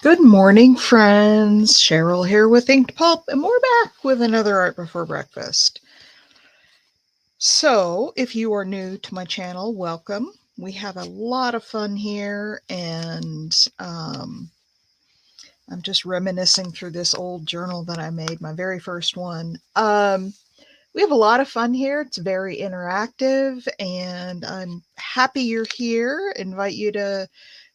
Good morning, friends. Cheryl here with Inked Pulp, and we're back with another Art Before Breakfast. So, if you are new to my channel, welcome. We have a lot of fun here, and I'm just reminiscing through this old journal that I made, my very first one. We have a lot of fun here. It's very interactive, and I'm happy you're here. Invite you to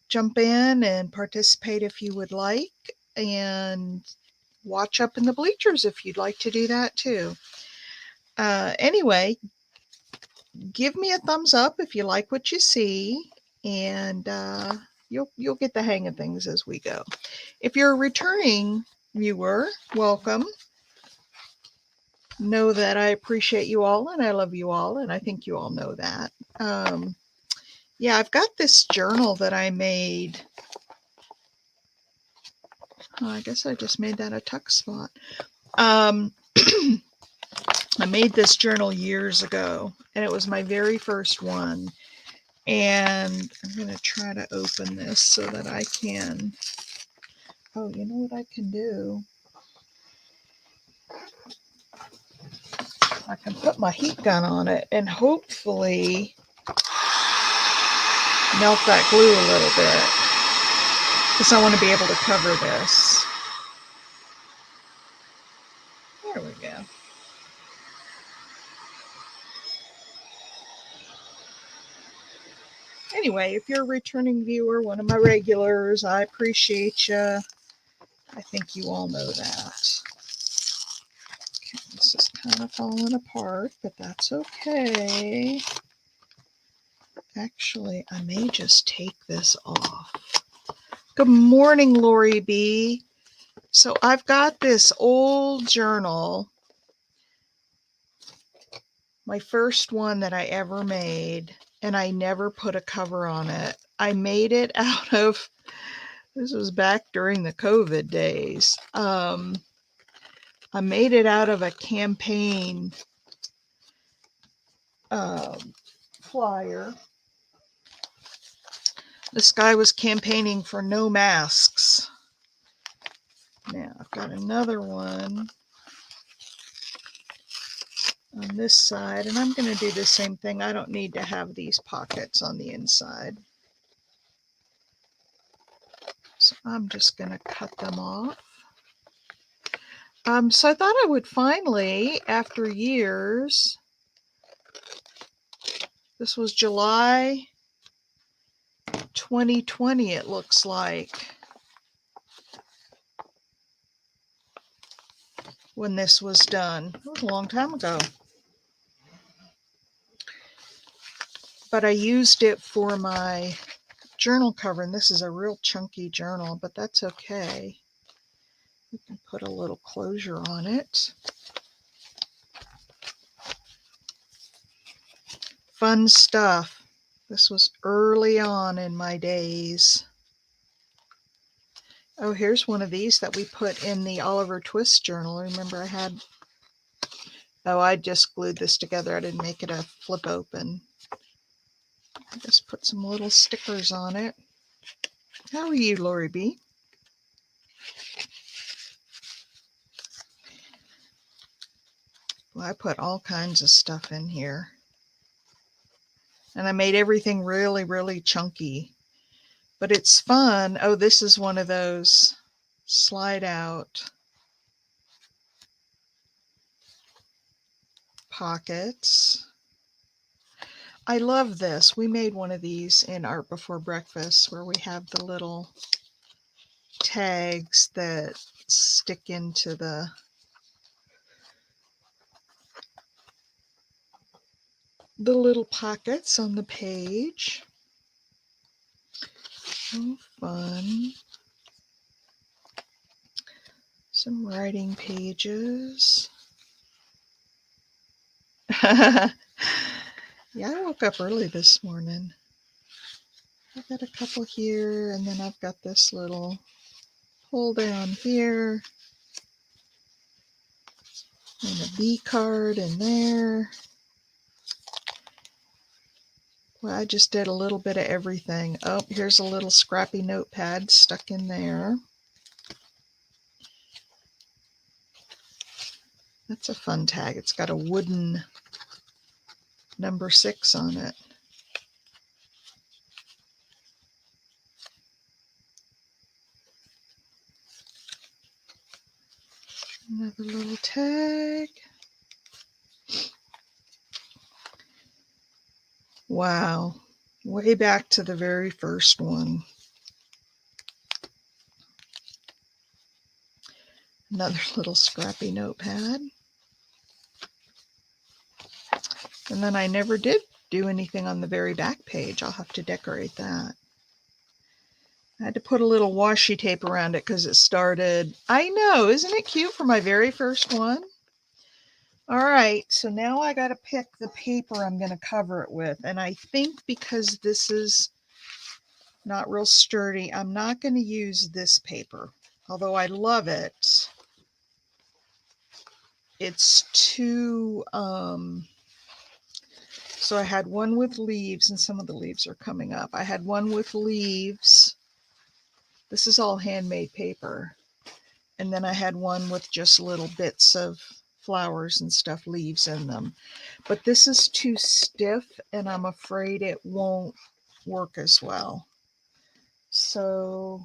jump in and participate if you would like, and watch up in the bleachers if you'd like to do that too. Anyway, give me a thumbs up if you like what you see, and you'll get the hang of things as we go. If you're a returning viewer, welcome. Know that I appreciate you all and I love you all, and I think you all know that. Yeah, I've got this journal that I made. Oh, I guess I just made that a tuck spot. I made this journal years ago, and it was my very first one. And I'm going to try to open this so that I can. Oh, you know what I can do? I can put my heat gun on it and hopefully melt that glue a little bit, because I want to be able to cover this. There we go. Anyway, if you're a returning viewer, one of my regulars, I appreciate you. I think you all know that. Okay, this is kind of falling apart, but that's okay. Actually, I may just take this off. Good morning, Lori B. So I've got this old journal, my first one that I ever made, and I never put a cover on it. I made it out of, this was back during the COVID days. I made it out of a campaign flyer. This guy was campaigning for no masks. Now I've got another one on this side, and I'm going to do the same thing. I don't need to have these pockets on the inside. So I'm just going to cut them off. So I thought I would finally, after years, this was July 2020, it looks like, when this was done. It was a long time ago. But I used it for my journal cover, and this is a real chunky journal, but that's okay. We can put a little closure on it. Fun stuff. This was early on in my days. Oh, here's one of these that we put in the Oliver Twist journal. Remember I had, oh, I just glued this together. I didn't make it a flip open. I just put some little stickers on it. How are you, Lori B? Well, I put all kinds of stuff in here. And I made everything really, really chunky. But it's fun. Oh, this is one of those slide out pockets. I love this. We made one of these in Art Before Breakfast, where we have the little tags that stick into the little pockets on the page. Oh, fun. Some writing pages. Yeah, I woke up early this morning. I've got a couple here, and then I've got this little pull down here, and a B card in there. Well, I just did a little bit of everything. Oh, here's a little scrappy notepad stuck in there. That's a fun tag. It's got a wooden number 6 on it. Another little tag. Wow. Way back to the very first one. Another little scrappy notepad. And then I never did do anything on the very back page. I'll have to decorate that. I had to put a little washi tape around it because it started. I know, isn't it cute for my very first one? All right, so now I got to pick the paper I'm going to cover it with. And I think because this is not real sturdy, I'm not going to use this paper. Although I love it, it's too, so I had one with leaves, and some of the leaves are coming up. I had one with leaves. This is all handmade paper. And then I had one with just little bits of flowers and stuff, leaves in them. But this is too stiff, and I'm afraid it won't work as well. So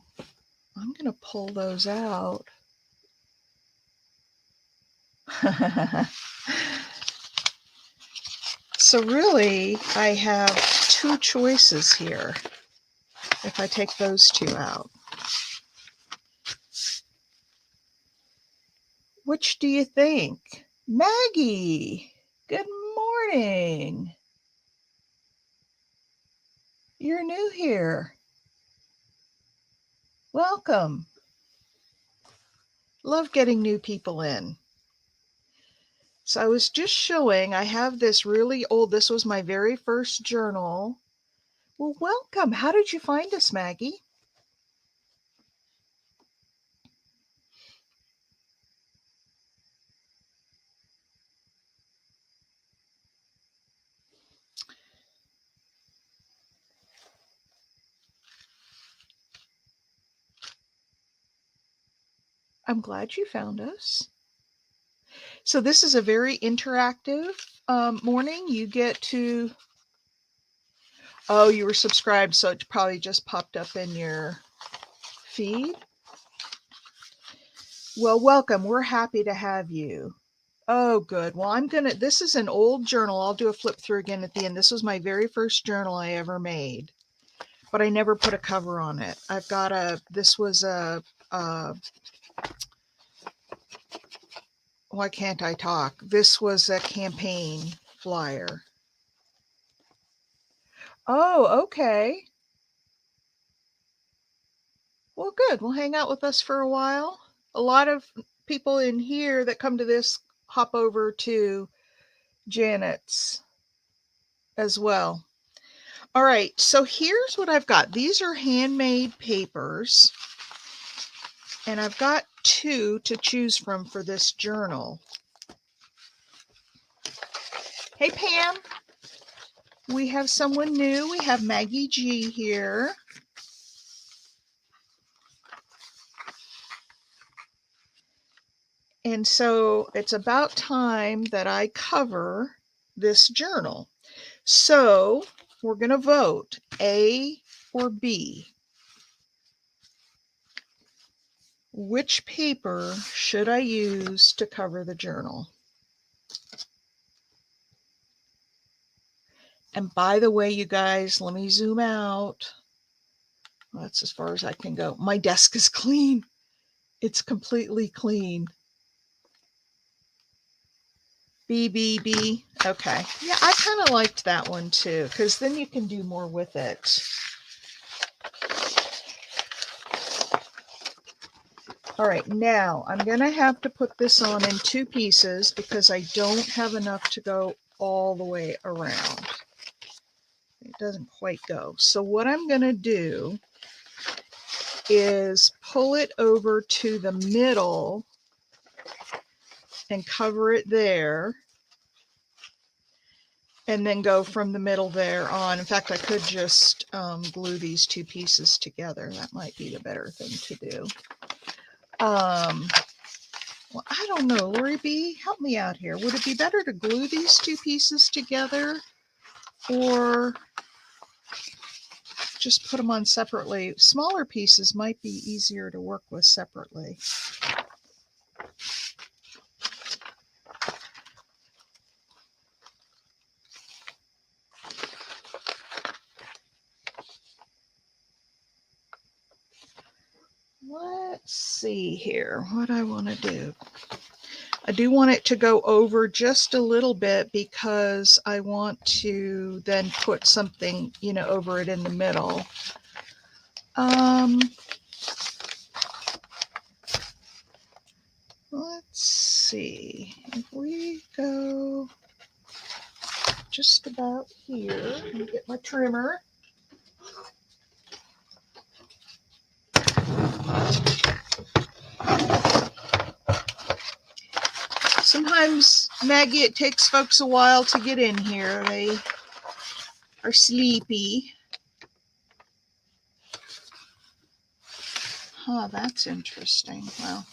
I'm going to pull those out. So really, I have two choices here if I take those two out. Which do you think? Maggie, good morning. You're new here. Welcome. Love getting new people in. So I was just showing, I have this really old, this was my very first journal. Well, welcome. How did you find us, Maggie? I'm glad you found us. So this is a very interactive morning. You get to, oh, you were subscribed, so it probably just popped up in your feed. Well, welcome. We're happy to have you. Oh, good. Well, this is an old journal. I'll do a flip through again at the end. This was my very first journal I ever made, but I never put a cover on it. This was why can't I talk? This was a campaign flyer. Oh, okay. Well, good. Well, hang out with us for a while. A lot of people in here that come to this hop over to Janet's as well. All right, so here's what I've got. These are handmade papers, and I've got two to choose from for this journal. Hey, Pam. We have someone new. We have Maggie G here. And so it's about time that I cover this journal. So we're going to vote A or B. Which paper should I use to cover the journal? And by the way, you guys, let me zoom out. Well, that's as far as I can go. My desk is clean. It's completely clean. B, B, B. Okay. Yeah, I kind of liked that one too, because then you can do more with it. All right, now I'm going to have to put this on in two pieces because I don't have enough to go all the way around. It doesn't quite go. So what I'm going to do is pull it over to the middle and cover it there, and then go from the middle there on. In fact, I could just glue these two pieces together. That might be the better thing to do. Well, I don't know, Lori B, help me out here. Would it be better to glue these two pieces together or just put them on separately? Smaller pieces might be easier to work with separately. Let's see here what I want to do. I do want it to go over just a little bit because I want to then put something, over it in the middle. Let's see. If we go just about here, let me get my trimmer. Sometimes, Maggie, it takes folks a while to get in here. They are sleepy. Huh, that's interesting. Well,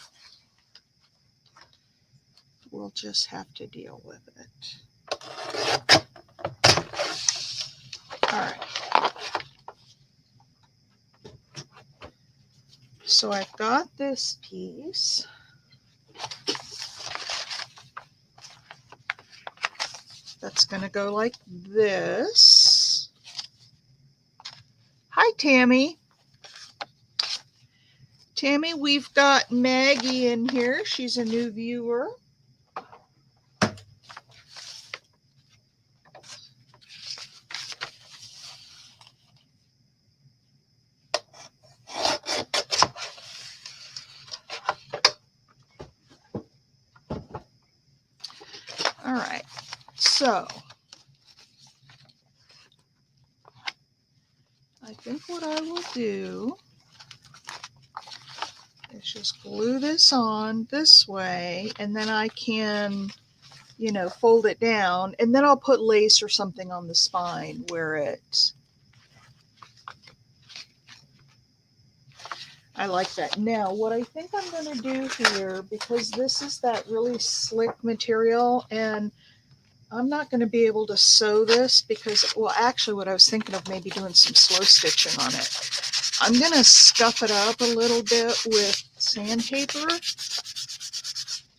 we'll just have to deal with it. All right. So I've got this piece. That's going to go like this. Hi, Tammy. Tammy, we've got Maggie in here. She's a new viewer. All right. So I think what I will do is just glue this on this way, and then I can, fold it down, and then I'll put lace or something on the spine where it, I like that. Now, what I think I'm going to do here, because this is that really slick material, and I'm not going to be able to sew this because, well, actually what I was thinking of maybe doing some slow stitching on it. I'm going to scuff it up a little bit with sandpaper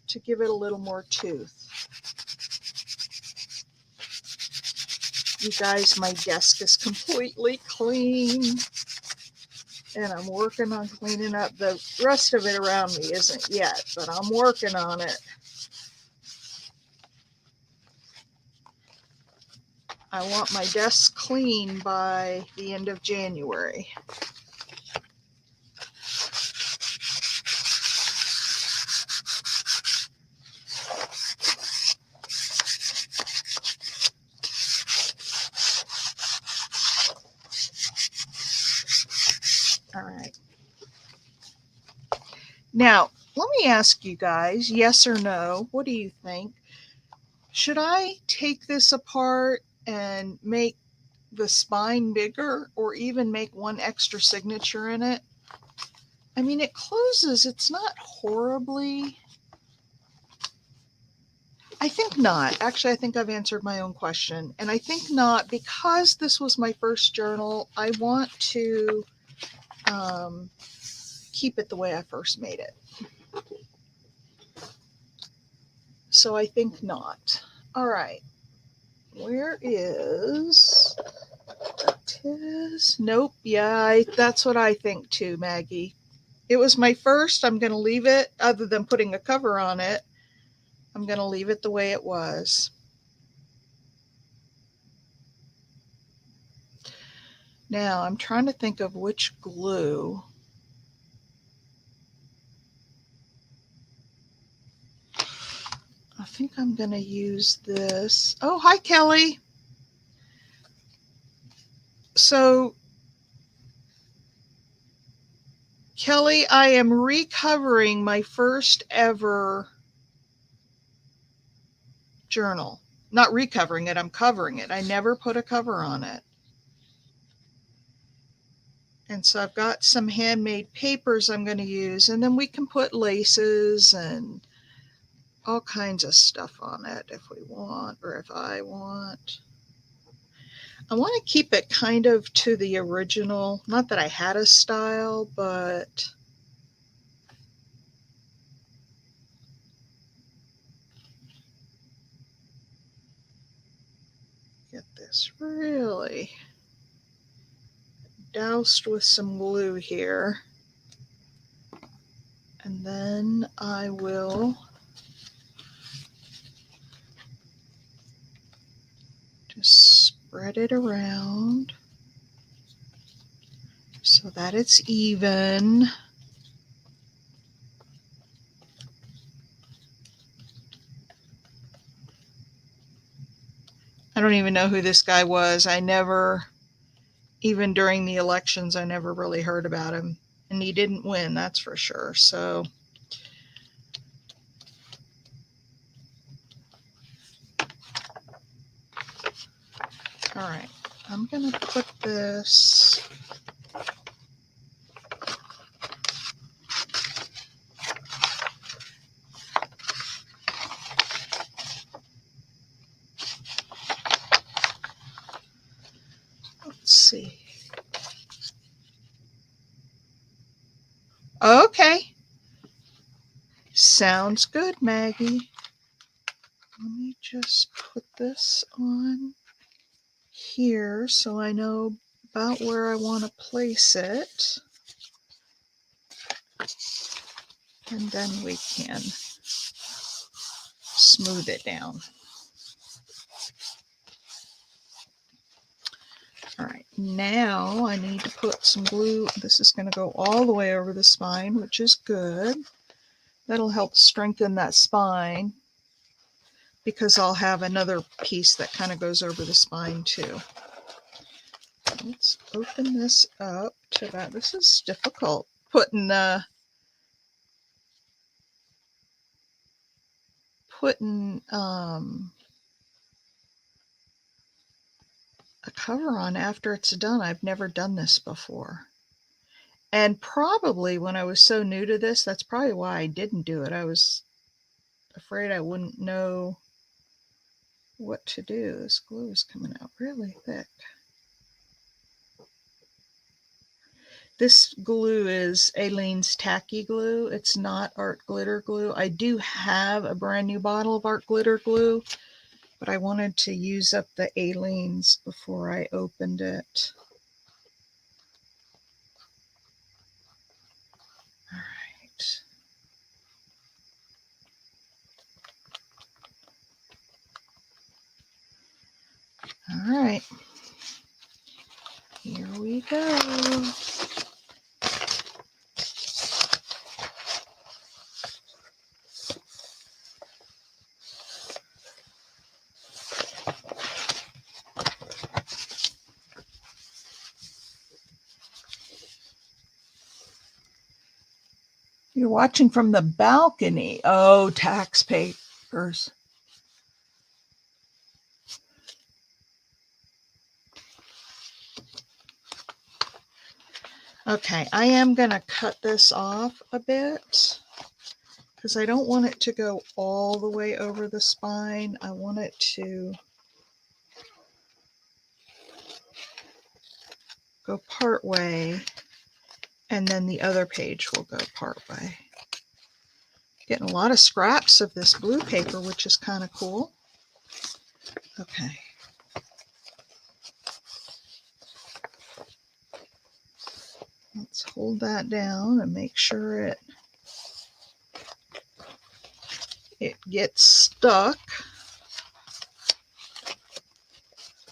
to give it a little more tooth. You guys, my desk is completely clean, and I'm working on cleaning up. The rest of it around me isn't yet, but I'm working on it. I want my desk clean by the end of January. All right. Now, let me ask you guys, yes or no, what do you think? Should I take this apart and make the spine bigger, or even make one extra signature in it? I mean, it closes. It's not horribly. I think not. Actually, I think I've answered my own question. And I think not, because this was my first journal. I want to keep it the way I first made it. So I think not. All right. Where is that? Nope. Yeah, that's what I think too, Maggie. It was my first. I'm going to leave it, other than putting a cover on it. I'm going to leave it the way it was. Now, I'm trying to think of which glue. I think I'm going to use this. Oh, hi, Kelly. So, Kelly, I am recovering my first ever journal. Not recovering it, I'm covering it. I never put a cover on it. And so I've got some handmade papers I'm going to use, and then we can put laces and all kinds of stuff on it if we want, or if I want. I want to keep it kind of to the original, not that I had a style, but get this really doused with some glue here. And then I will just spread it around so that it's even. I don't even know who this guy was. I never, even during the elections, I never really heard about him. And he didn't win, that's for sure. So, all right, I'm going to put this. Let's see. Okay. Sounds good, Maggie. Let me just put this on here so I know about where I want to place it. And then we can smooth it down. All right, now I need to put some glue. This is going to go all the way over the spine, which is good. That'll help strengthen that spine because I'll have another piece that kind of goes over the spine too. Let's open this up to that. This is difficult putting a cover on after it's done. I've never done this before. And probably when I was so new to this, that's probably why I didn't do it. I was afraid I wouldn't know what to do. This glue is coming out really thick. This glue is Aleene's Tacky Glue. It's not Art Glitter Glue. I do have a brand new bottle of Art Glitter Glue, but I wanted to use up the Aleene's before I opened it. All right. All right. Here we go. You're watching from the balcony. Oh, tax papers. Okay, I am going to cut this off a bit because I don't want it to go all the way over the spine. I want it to go part way, and then the other page will go part way. Getting a lot of scraps of this blue paper, which is kind of cool. Okay. Let's hold that down and make sure it gets stuck.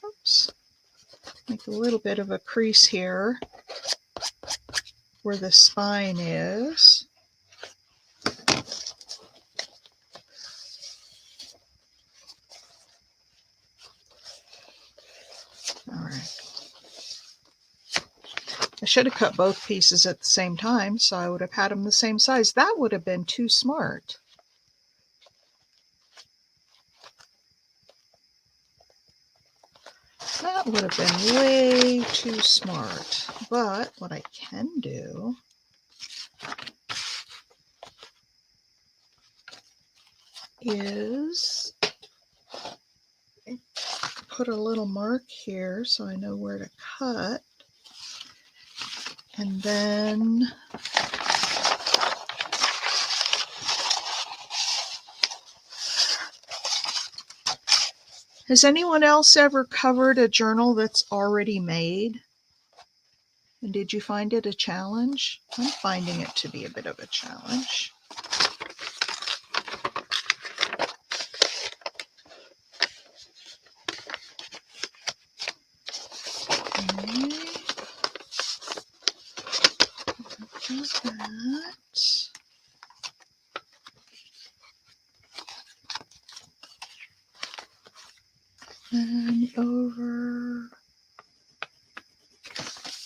Oops. Make a little bit of a crease here where the spine is. All right. I should have cut both pieces at the same time, so I would have had them the same size. That would have been too smart. That would have been way too smart. But what I can do is put a little mark here so I know where to cut. And then has anyone else ever covered a journal that's already made? And did you find it a challenge? I'm finding it to be a bit of a challenge. That. And over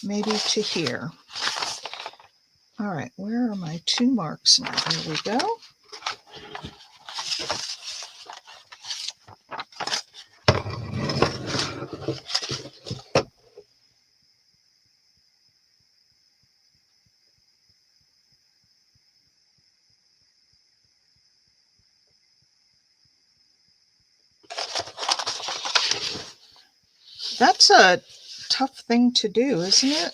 maybe to here. All right, where are my 2 marks now? Here we go. That's a tough thing to do, isn't it?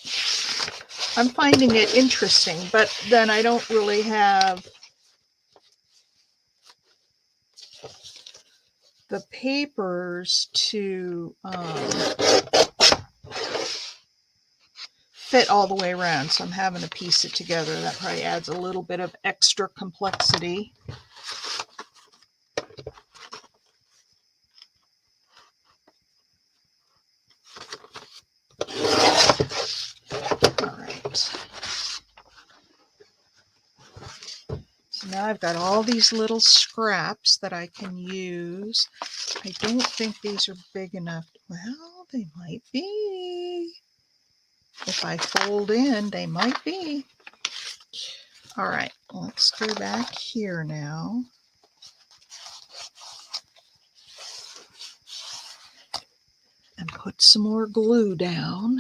I'm finding it interesting, but then I don't really have the papers to fit all the way around, so I'm having to piece it together. That probably adds a little bit of extra complexity. All right. So now I've got all these little scraps that I can use. I don't think these are big enough. Well, they might be. If I fold in, they might be. All right, let's go back here now. And put some more glue down.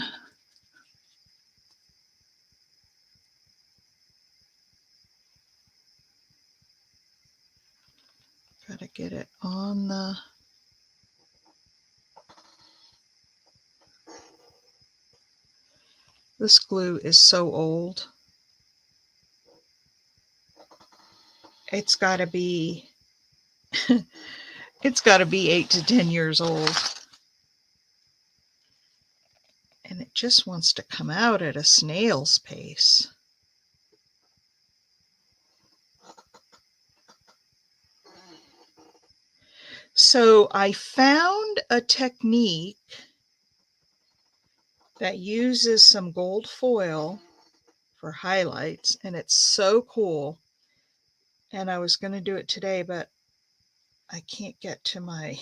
Got to get it on the... This glue is so old. It's got to be, it's got to be 8 to 10 years old. And it just wants to come out at a snail's pace. So I found a technique that uses some gold foil for highlights, and it's so cool. And I was going to do it today, but I can't get to my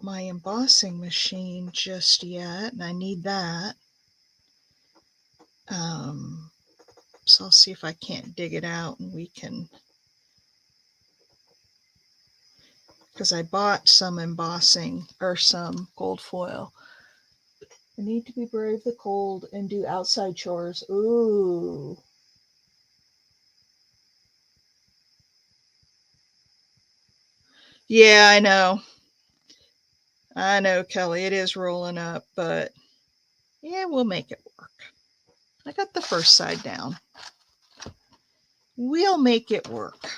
embossing machine just yet, and I need that. So I'll see if I can't dig it out, and we can, because I bought some embossing or some gold foil. I need to be brave the cold and do outside chores. Ooh. Yeah, I know. I know, Kelly, it is rolling up, but yeah, we'll make it work. I got the first side down. We'll make it work.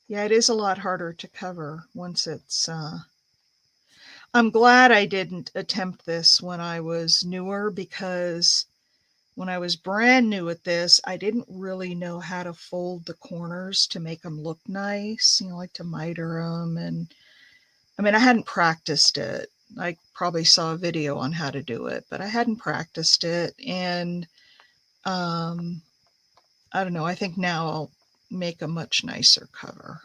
Yeah, it is a lot harder to cover once it's... I'm glad I didn't attempt this when I was newer, because when I was brand new at this, I didn't really know how to fold the corners to make them look nice, like to miter them. And I mean, I hadn't practiced it. I probably saw a video on how to do it, but I hadn't practiced it. And I don't know, I think now I'll make a much nicer cover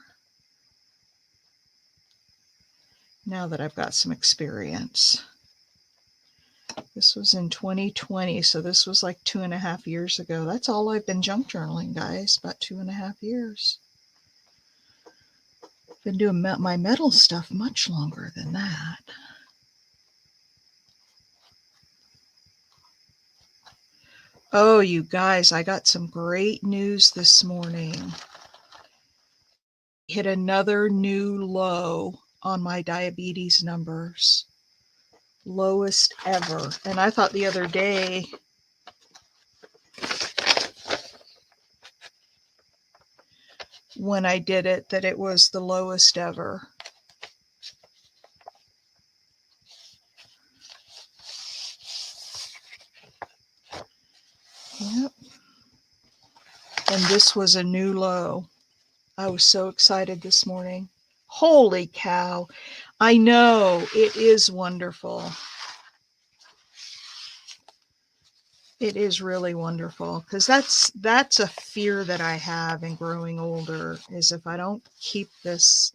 now that I've got some experience. This was in 2020, so this was like 2.5 years ago. That's all I've been junk journaling, guys, about 2.5 years. Been doing my metal stuff much longer than that. Oh, you guys, I got some great news this morning. Hit another new low on my diabetes numbers. Lowest ever. And I thought the other day when I did it that it was the lowest ever. Yep. And this was a new low. I was so excited this morning. Holy cow. I know, it is wonderful. It is really wonderful, because that's a fear that I have in growing older, is if I don't keep this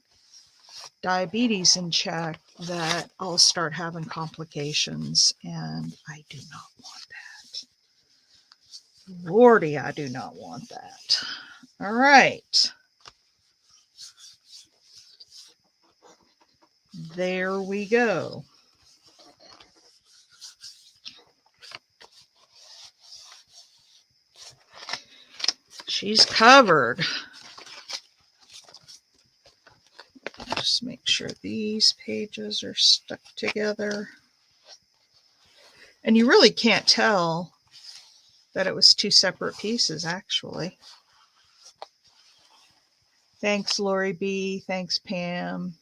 diabetes in check, that I'll start having complications, and I do not want that. Lordy, I do not want that. All right. There we go. She's covered. Just make sure these pages are stuck together. And you really can't tell that it was two separate pieces, actually. Thanks, Lori B. Thanks, Pam.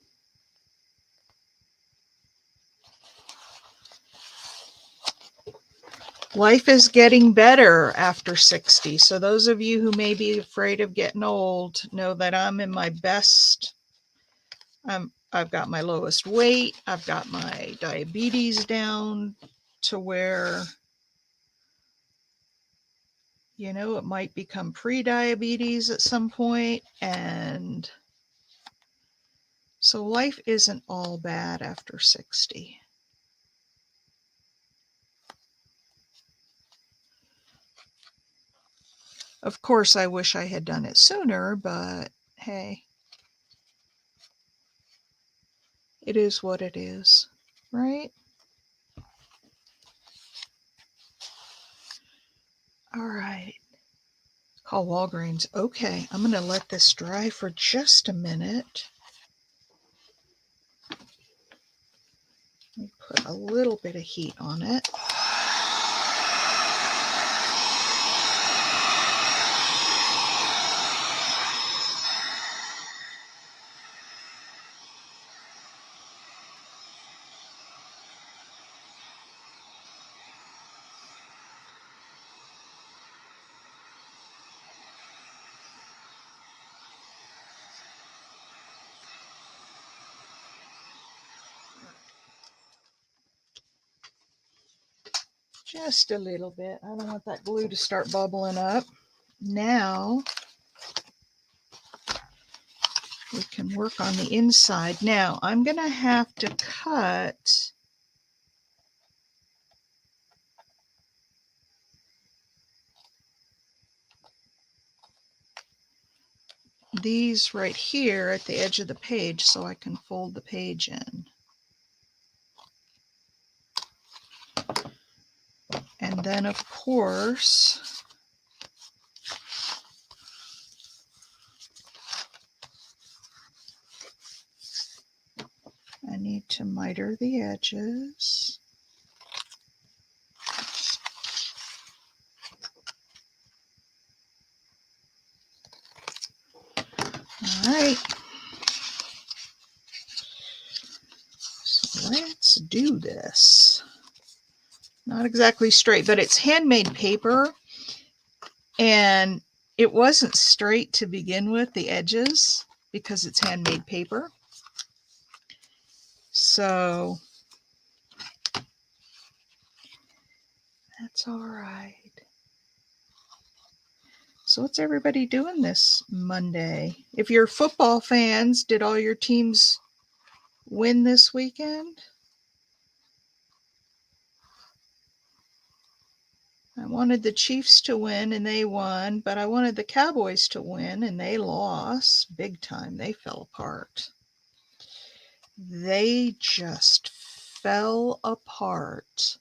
Life is getting better after 60. So those of you who may be afraid of getting old know that I'm in my best. I've got my lowest weight. I've got my diabetes down to where, you know, it might become pre-diabetes at some point. And so life isn't all bad after 60. Of course, I wish I had done it sooner, but hey, it is what it is, right? All right. Call Walgreens. Okay, I'm going to let this dry for just a minute. Let me put a little bit of heat on it. Just a little bit. I don't want that glue to start bubbling up. Now we can work on the inside. Now I'm going to have to cut these right here at the edge of the page so I can fold the page in. And then, of course, I need to miter the edges. All right. So let's do this. Not exactly straight, but it's handmade paper. And it wasn't straight to begin with, the edges, because it's handmade paper. So that's all right. So what's everybody doing this Monday? If you're football fans, did all your teams win this weekend? I wanted the Chiefs to win and they won, but I wanted the Cowboys to win and they lost big time. They fell apart. They just fell apart.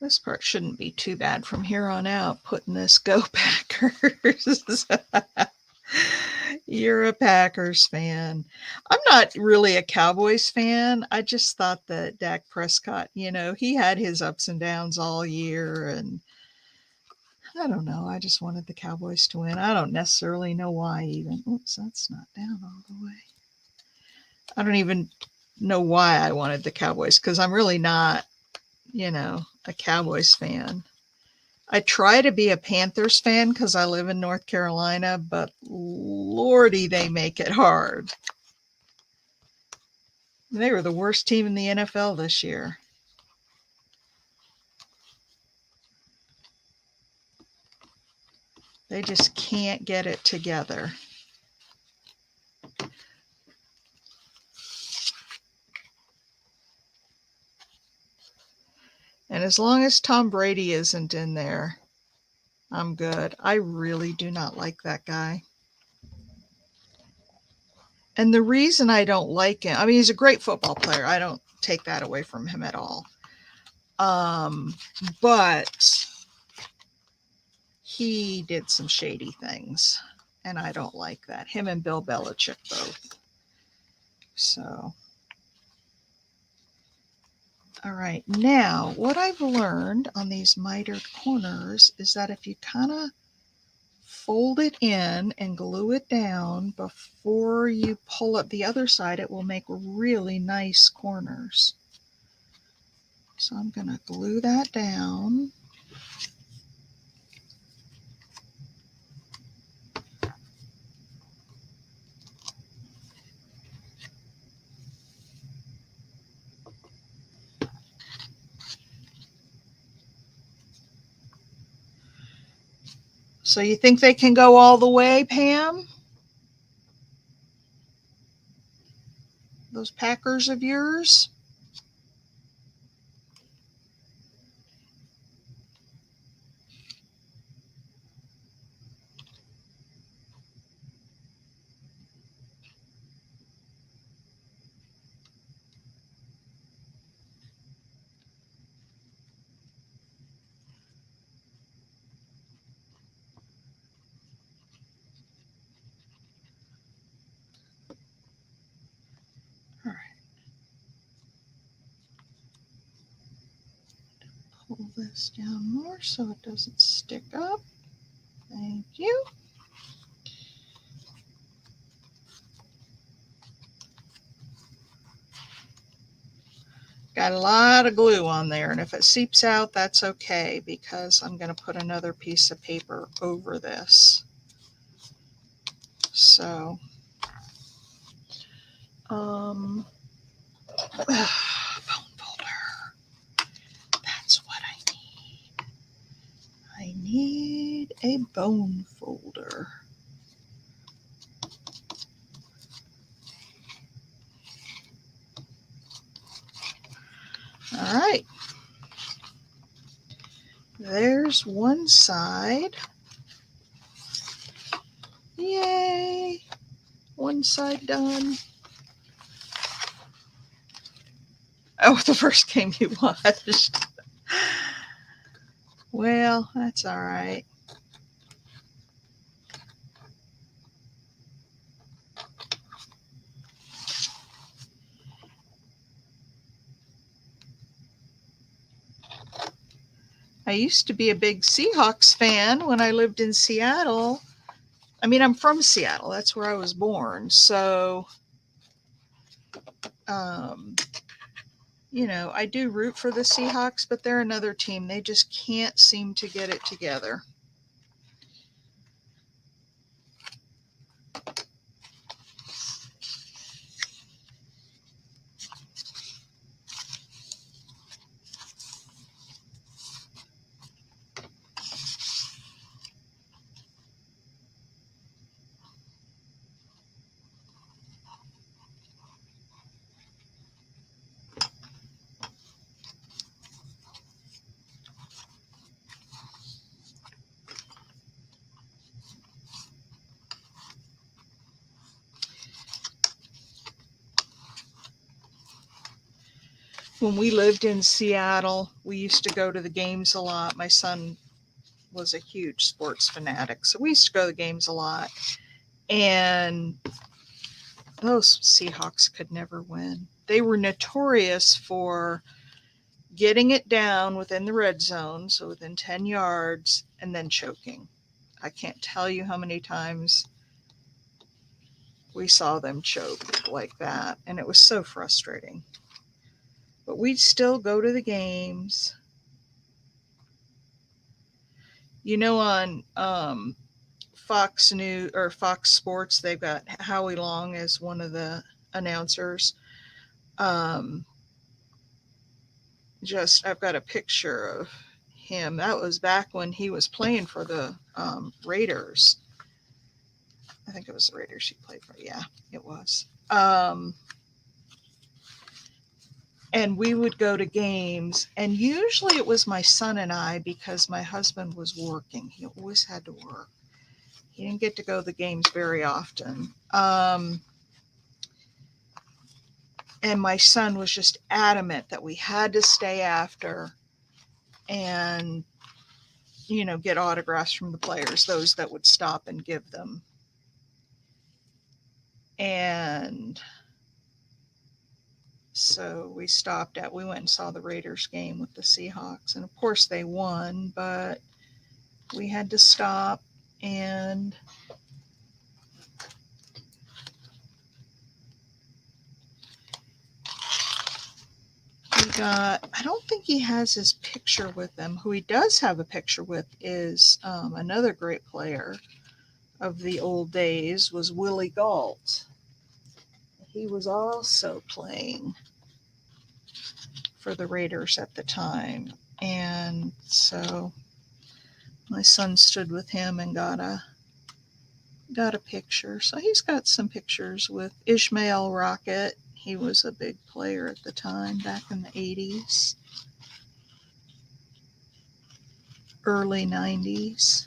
This part shouldn't be too bad from here on out, putting this Go Packers. You're a Packers fan. I'm not really a Cowboys fan. I just thought that Dak Prescott, he had his ups and downs all year. And I don't know. I just wanted the Cowboys to win. I don't necessarily know why, even. Oops, that's not down all the way. I don't even know why I wanted the Cowboys because I'm really not, a Cowboys fan. I try to be a Panthers fan because I live in North Carolina, but lordy, they make it hard. They were the worst team in the NFL this year. They just can't get it together. And as long as Tom Brady isn't in there, I'm good. I really do not like that guy. And the reason I don't like him, I mean, he's a great football player. I don't take that away from him at all. But he did some shady things, and I don't like that. Him and Bill Belichick both. So, all right. Now, what I've learned on these mitered corners is that if you kind of fold it in and glue it down before you pull up the other side, it will make really nice corners. So I'm going to glue that down. So you think they can go all the way, Pam? Those Packers of yours? All right. Pull this down more so it doesn't stick up. Thank you. Got a lot of glue on there, and if it seeps out, that's okay because I'm going to put another piece of paper over this. So, bone folder. That's what I need. I need a bone folder. All right. There's one side. Yay! One side done. Oh, the first game you watched. Well, that's all right. I used to be a big Seahawks fan when I lived in Seattle. I mean, I'm from Seattle. That's where I was born. So, I do root for the Seahawks, but they're another team. They just can't seem to get it together. When we lived in Seattle, we used to go to the games a lot. My son was a huge sports fanatic, so we used to go to the games a lot. And those Seahawks could never win. They were notorious for getting it down within the red zone, so within 10 yards, and then choking. I can't tell you how many times we saw them choke like that, and it was so frustrating. But we'd still go to the games. On Fox News or Fox Sports, they've got Howie Long as one of the announcers. I've got a picture of him. That was back when he was playing for the Raiders. I think it was the Raiders he played for. Yeah, it was. And we would go to games, and usually it was my son and I because my husband was working. He always had to work. He didn't get to go to the games very often. And my son was just adamant that we had to stay after and, get autographs from the players, those that would stop and give them. And so we went and saw the Raiders game with the Seahawks. And of course they won, but we had to stop and I don't think he has his picture with him. Who he does have a picture with is another great player of the old days was Willie Gault. He was also playing for the Raiders at the time. And so my son stood with him and got a picture. So he's got some pictures with Ishmael Rocket. He was a big player at the time, back in the 80s, early 90s.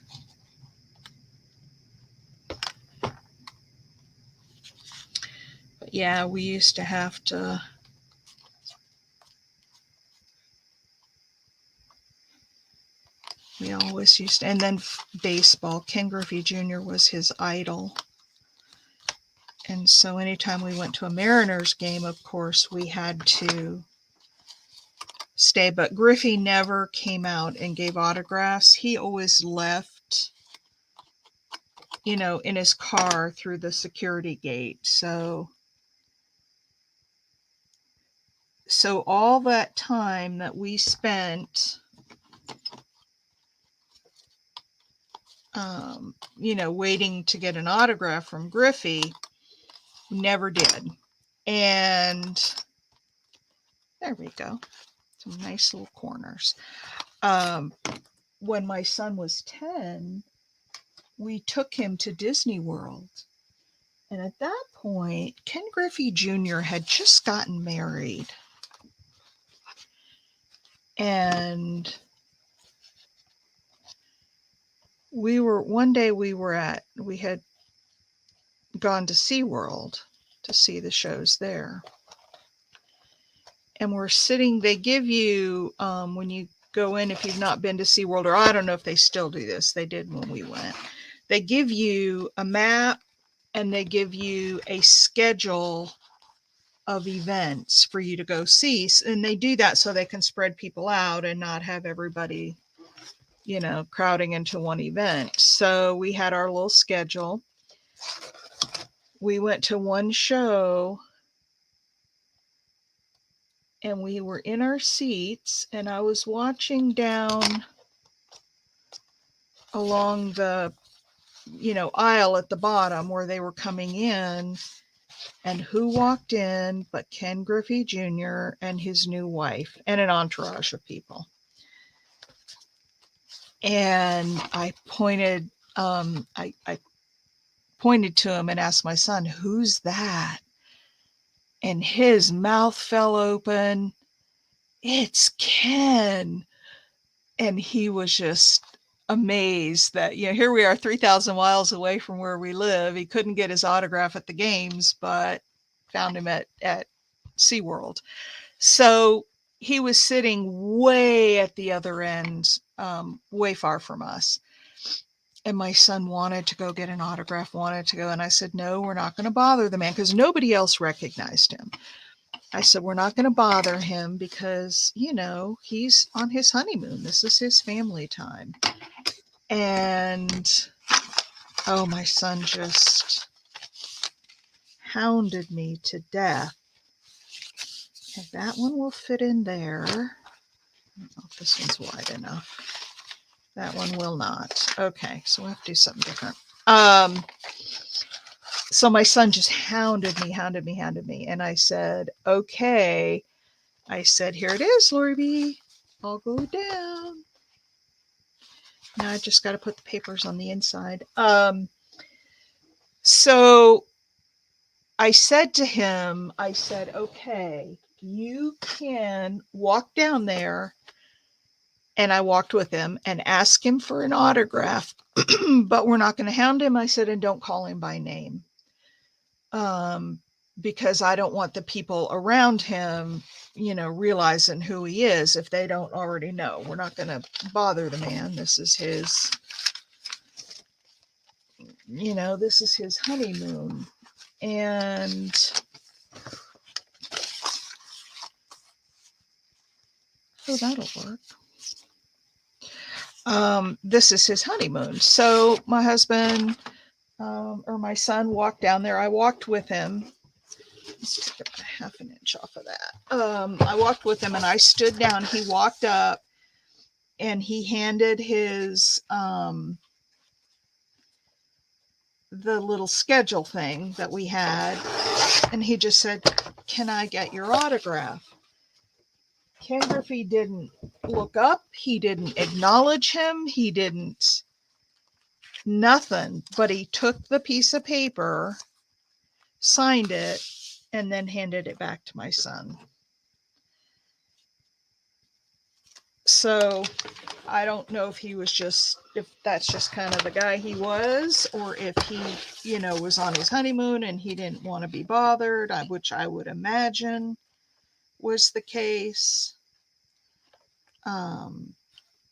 But yeah, we used to have to we always used to, and then baseball. Ken Griffey Jr. was his idol. And so anytime we went to a Mariners game, of course, we had to stay. But Griffey never came out and gave autographs. He always left, in his car through the security gate. So all that time that we spent, waiting to get an autograph from Griffey, never did. And there we go. Some nice little corners. When my son was 10, we took him to Disney World. And at that point, Ken Griffey Jr. had just gotten married. And we had gone to SeaWorld to see the shows there. And we're sitting, they give you, when you go in, if you've not been to SeaWorld, or I don't know if they still do this, they did when we went, they give you a map and they give you a schedule of events for you to go see. And they do that so they can spread people out and not have everybody, crowding into one event. So we had our little schedule. We went to one show and we were in our seats, and I was watching down along the, aisle at the bottom where they were coming in, and who walked in but Ken Griffey Jr. and his new wife and an entourage of people. And I pointed to him and asked my son, "Who's that?" And his mouth fell open. "It's Ken." And he was just amazed that, here we are 3,000 miles away from where we live. He couldn't get his autograph at the games, but found him at SeaWorld. So he was sitting way at the other end, way far from us. And my son wanted to go get an autograph, and I said, "No, we're not going to bother the man," because nobody else recognized him. I said, "We're not going to bother him because, he's on his honeymoon. This is his family time." And, my son just hounded me to death. Okay, that one will fit in there. I don't know if this one's wide enough. That one will not. Okay, so we'll have to do something different. So my son just hounded me. And I said, "Okay." I said, "Here it is, Lori B. I'll go down." Now I just got to put the papers on the inside. So I said to him, "Okay, you can walk down there." And I walked with him and asked him for an autograph, but we're not going to hound him. I said, "And don't call him by name. Because I don't want the people around him, realizing who he is if they don't already know. We're not going to bother the man. This is his, this is his honeymoon." And that'll work. This is his honeymoon. So my husband, or my son, walked down there. I walked with him. Let's take a half an inch off of that. I walked with him and I stood down. He walked up and he handed his, the little schedule thing that we had. And he just said, "Can I get your autograph?" Ken Griffey didn't look up. He didn't acknowledge him. He didn't, nothing, but he took the piece of paper, signed it, and then handed it back to my son. So I don't know if that's just kind of the guy he was, or if he, was on his honeymoon and he didn't want to be bothered, which I would imagine was the case. And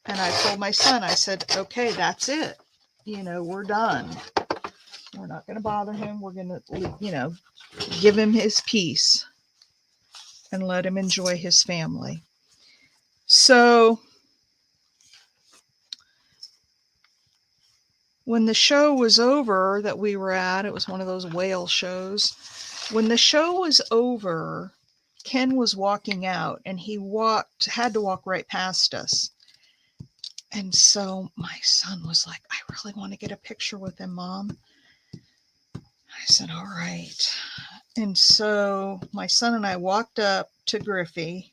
I told my son, I said, "Okay, that's it. We're done. We're not going to bother him. We're going to, give him his peace and let him enjoy his family." So when the show was over that we were at, it was one of those whale shows. When the show was over, Ken was walking out and he had to walk right past us. And so my son was like, "I really want to get a picture with him, Mom." I said, "All right." And so my son and I walked up to Griffey,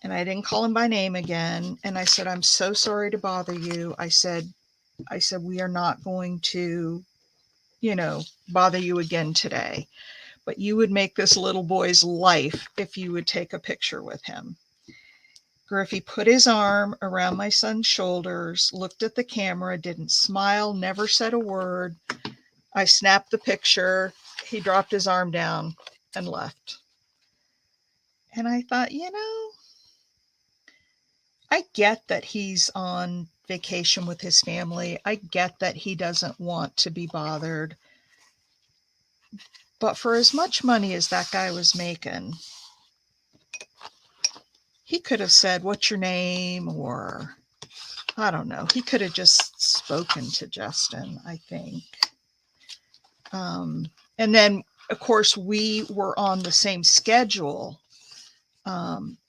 and I didn't call him by name again. And I said, "I'm so sorry to bother you." I said, "We are not going to, bother you again today, but you would make this little boy's life if you would take a picture with him." Griffey put his arm around my son's shoulders, looked at the camera, didn't smile, never said a word. I snapped the picture. He dropped his arm down and left. And I thought, I get that he's on vacation with his family. I get that he doesn't want to be bothered. But for as much money as that guy was making, he could have said, "What's your name?" Or I don't know. He could have just spoken to Justin, I think. And then, of course, we were on the same schedule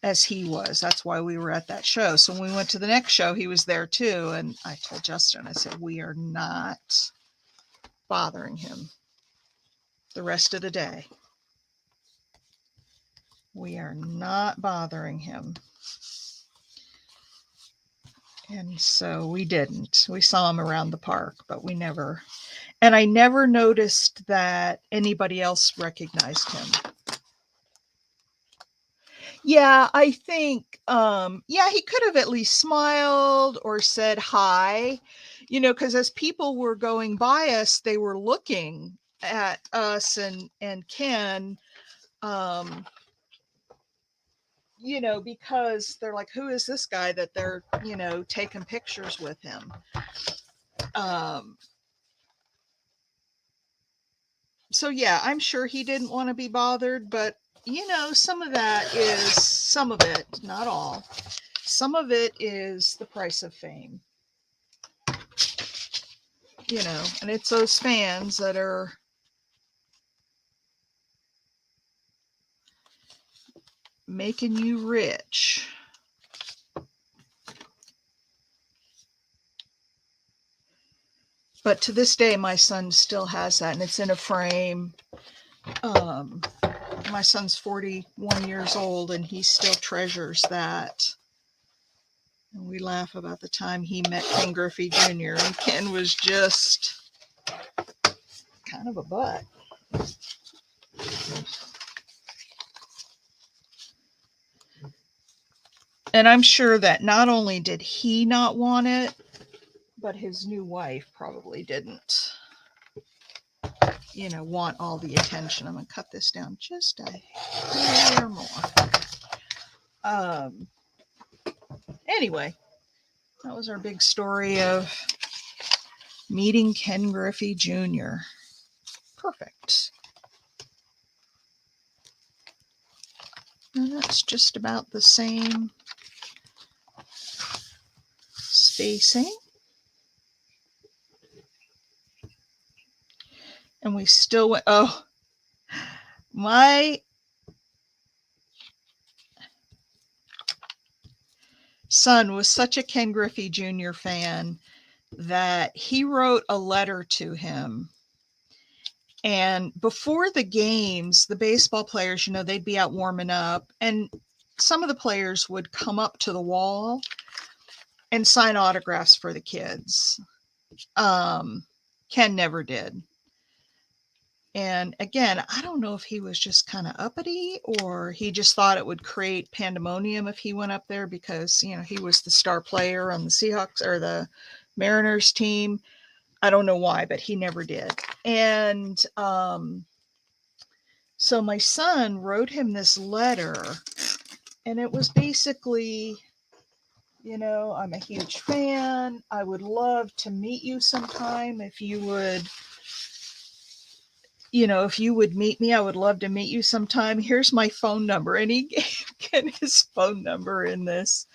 as he was. That's why we were at that show. So when we went to the next show, he was there too. And I told Justin, I said, we are not bothering him the rest of the day. We are not bothering him. And so we didn't. We saw him around the park, but we never, and I never noticed that anybody else recognized him. Yeah, I think, yeah, he could have at least smiled or said hi, because as people were going by us, they were looking at us and Ken, because they're like, who is this guy that they're, taking pictures with him? So yeah, I'm sure he didn't want to be bothered, but some of it, not all. Some of it is the price of fame. And it's those fans that are making you rich. But to this day, my son still has that, and it's in a frame. My son's 41 years old, and he still treasures that. And we laugh about the time he met Ken Griffey Jr., and Ken was just kind of a butt. And I'm sure that not only did he not want it, but his new wife probably didn't, want all the attention. I'm going to cut this down just a hair more. Anyway, that was our big story of meeting Ken Griffey Jr. Perfect. And that's just about the same spacing. And we still went, my son was such a Ken Griffey Jr. fan that he wrote a letter to him. And before the games, the baseball players, they'd be out warming up, and some of the players would come up to the wall and sign autographs for the kids. Ken never did. And again, I don't know if he was just kind of uppity or he just thought it would create pandemonium if he went up there because, he was the star player on the Seahawks or the Mariners team. I don't know why, but he never did. And so my son wrote him this letter, and it was basically, I'm a huge fan. I would love to meet you sometime. If you would meet me, I would love to meet you sometime. Here's my phone number. And he gave Ken his phone number in this.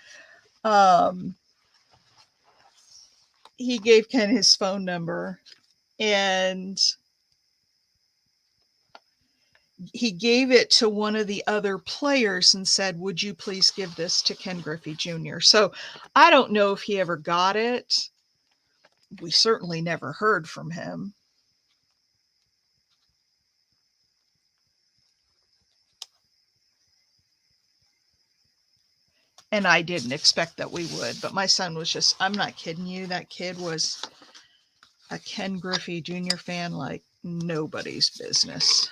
He gave Ken his phone number, and he gave it to one of the other players and said, would you please give this to Ken Griffey Jr.? So I don't know if he ever got it. We certainly never heard from him. And I didn't expect that we would, but my son was just, I'm not kidding you. That kid was a Ken Griffey Jr. fan like nobody's business.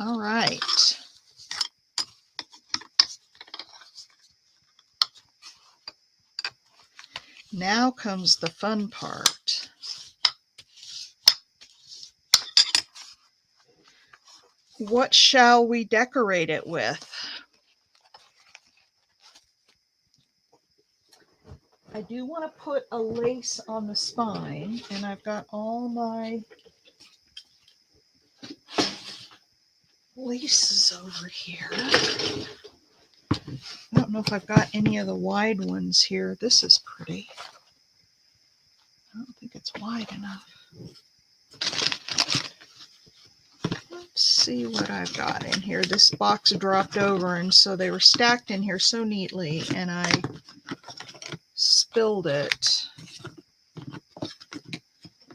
All right. Now comes the fun part. What shall we decorate it with? I do want to put a lace on the spine, and I've got all my laces over here. I don't know if I've got any of the wide ones here. This is pretty. I don't think it's wide enough. see what I've got in here. This box dropped over, and so they were stacked in here so neatly, and I spilled it.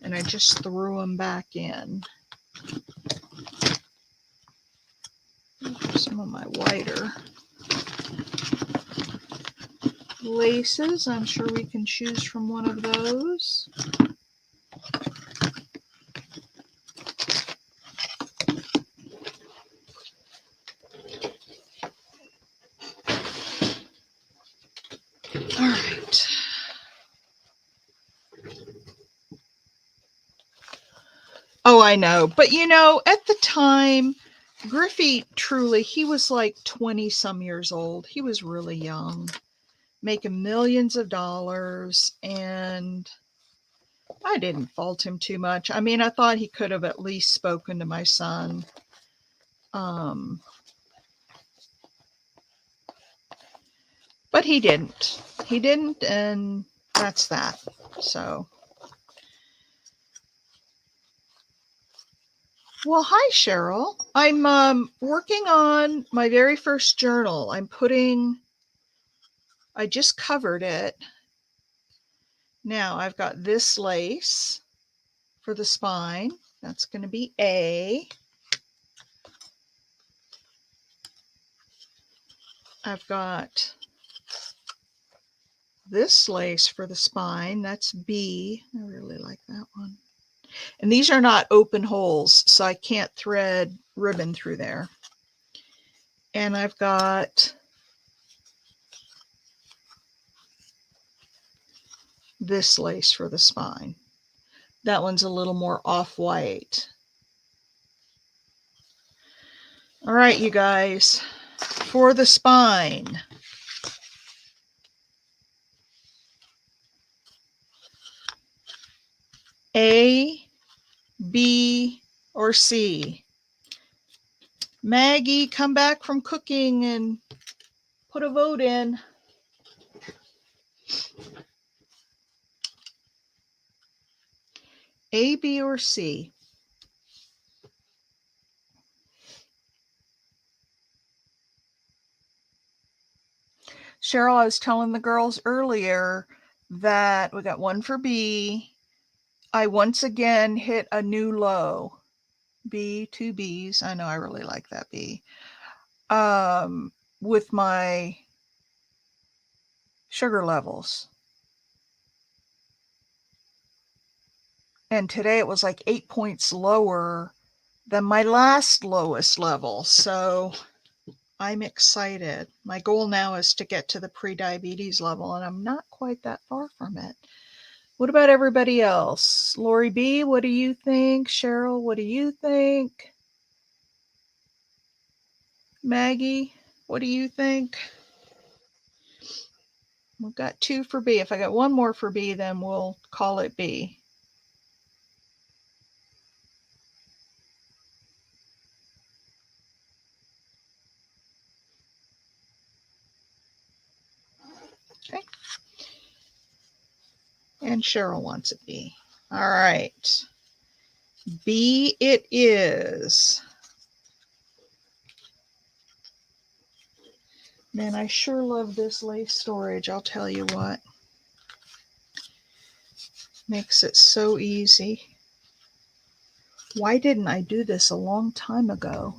And I just threw them back in. Some of my whiter laces. I'm sure we can choose from one of those. All right. Oh, I know. But you know, at the time, Griffey truly, he was like 20 some years old. He was really young, making millions of dollars, and I didn't fault him too much. I mean, I thought he could have at least spoken to my son. But he didn't. He didn't, and that's that. So, well, hi, Cheryl. I'm working on my very first journal. I just covered it. Now I've got this lace for the spine. That's going to be A. I've got this lace for the spine. That's B. I really like that one. And these are not open holes, so I can't thread ribbon through there. And I've got this lace for the spine. That one's a little more off-white. All right, you guys, for the spine. A, B, or C? Maggie, come back from cooking and put a vote in. A, B, or C? Cheryl, I was telling the girls earlier that we got one for B. I once again hit a new low. B, 2 Bs. I know I really like that B. With my sugar levels. And today it was like 8 points lower than my last lowest level. So I'm excited. My goal now is to get to the pre-diabetes level, and I'm not quite that far from it. What about everybody else? Lori B, what do you think? Cheryl, what do you think? Maggie, what do you think? We've got 2 for B. If I got one more for B, then we'll call it B. Okay. And Cheryl wants a B. All right. B it is. Man, I sure love this lace storage, I'll tell you what. Makes it so easy. Why didn't I do this a long time ago?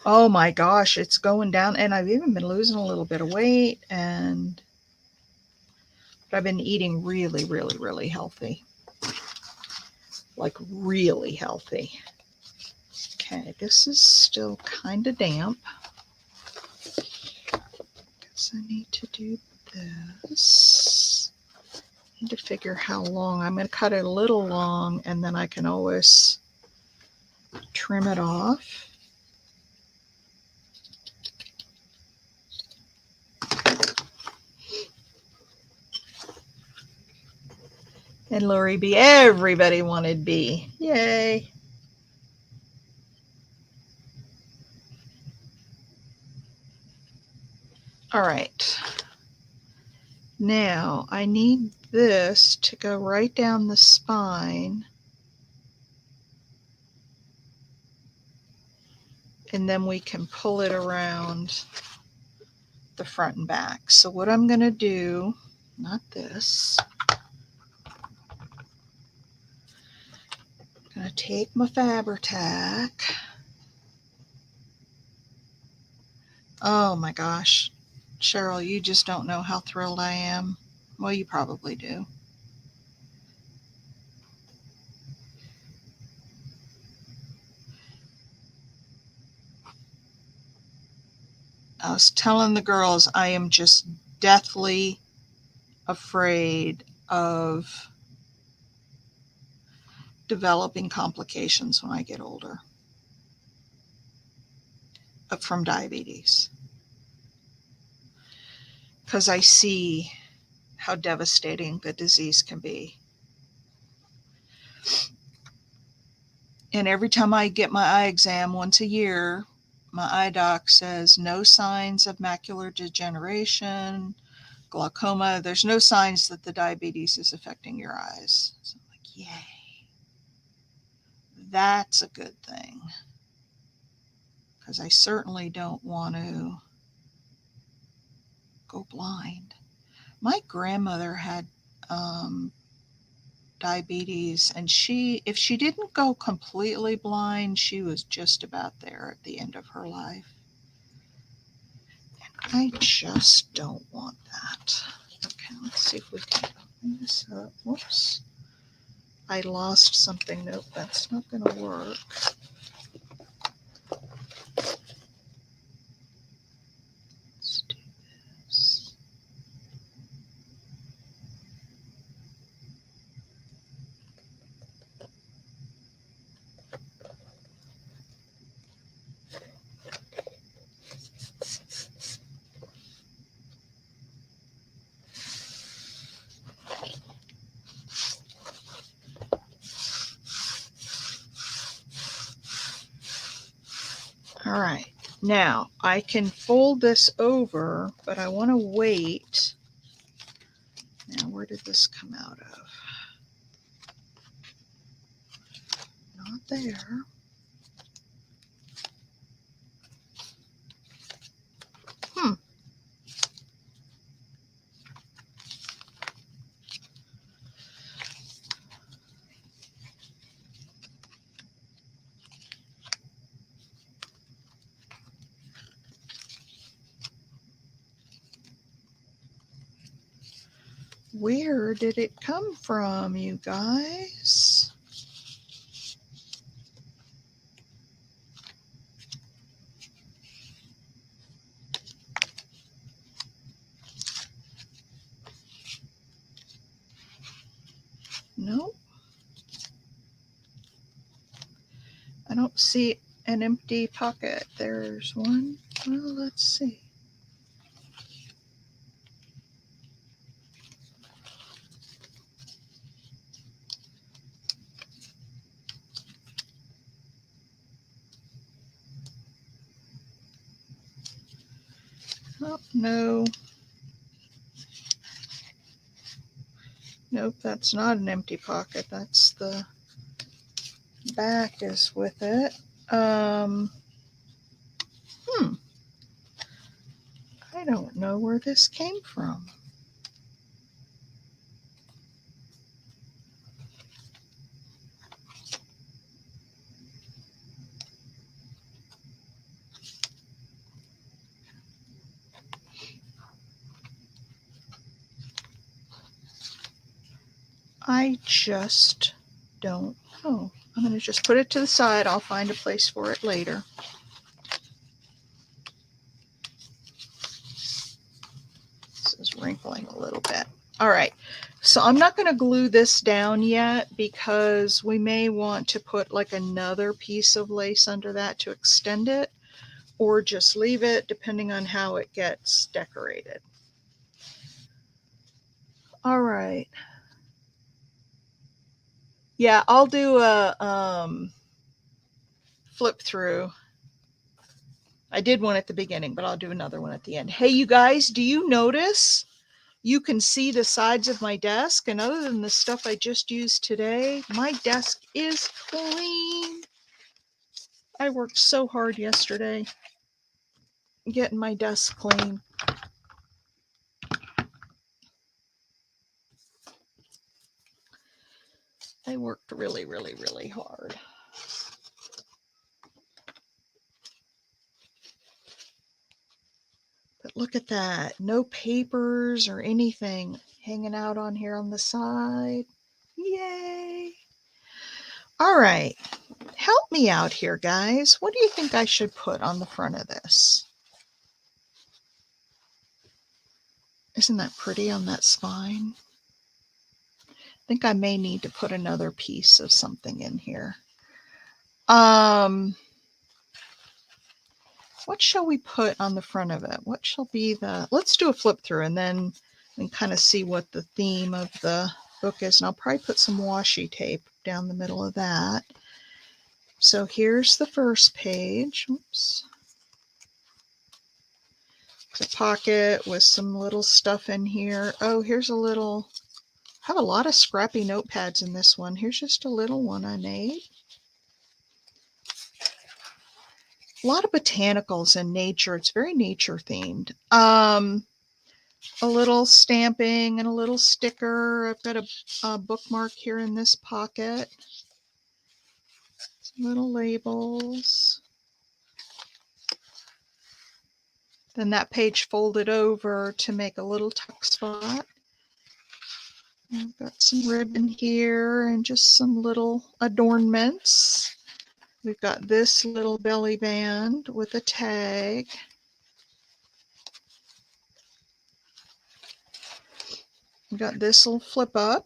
Oh my gosh, it's going down, and I've even been losing a little bit of weight, and I've been eating really, really, really healthy. Like really healthy. Okay, this is still kind of damp. Guess I need to do this. I need to figure how long. I'm going to cut it a little long, and then I can always trim it off. And Lori B, everybody wanted B. Yay. All right. Now I need this to go right down the spine. and then we can pull it around the front and back. So what I'm going to do, not this, I'm going to take my Fabri-Tac. Oh my gosh, Cheryl, you just don't know how thrilled I am. Well, you probably do. I was telling the girls I am just deathly afraid of developing complications when I get older from diabetes, because I see how devastating the disease can be. And every time I get my eye exam once a year, my eye doc says no signs of macular degeneration, glaucoma. There's no signs that the diabetes is affecting your eyes. So I'm like, yay. That's a good thing, because I certainly don't want to go blind. My grandmother had diabetes, and if she didn't go completely blind, she was just about there at the end of her life. And I just don't want that. Okay, let's see if we can open this up. Whoops. I lost something. Nope, that's not going to work. Let's do this. All right, now I can fold this over, but I want to wait. Now, where did this come out of? Not there. Where did it come from, you guys? Nope. I don't see an empty pocket. There's one. Well, let's see. Oh, no. Nope, that's not an empty pocket. That's the back is with it. I don't know where this came from. I just don't know. I'm going to just put it to the side. I'll find a place for it later. This is wrinkling a little bit. All right. So I'm not going to glue this down yet, because we may want to put like another piece of lace under that to extend it, or just leave it depending on how it gets decorated. All right. Yeah, I'll do a flip through. I did one at the beginning, but I'll do another one at the end. Hey, you guys, do you notice you can see the sides of my desk? And other than the stuff I just used today, my desk is clean I worked so hard yesterday getting my desk clean. I worked really, really, really hard. But look at that. No papers or anything hanging out on here on the side. Yay. All right. Help me out here, guys. What do you think I should put on the front of this? Isn't that pretty on that spine? I think I may need to put another piece of something in here. What shall we put on the front of it? What shall be the, let's do a flip through and then kind of see what the theme of the book is. And I'll probably put some washi tape down the middle of that. So here's the first page. Oops. The pocket with some little stuff in here. Oh, here's a little, I have a lot of scrappy notepads in this one. Here's just a little one I made. A lot of botanicals and nature. It's very nature themed. A little stamping and a little sticker. I've got a bookmark here in this pocket. Some little labels. Then that page folded over to make a little tuck spot. I've got some ribbon here and just some little adornments. We've got this little belly band with a tag. We've got this little flip up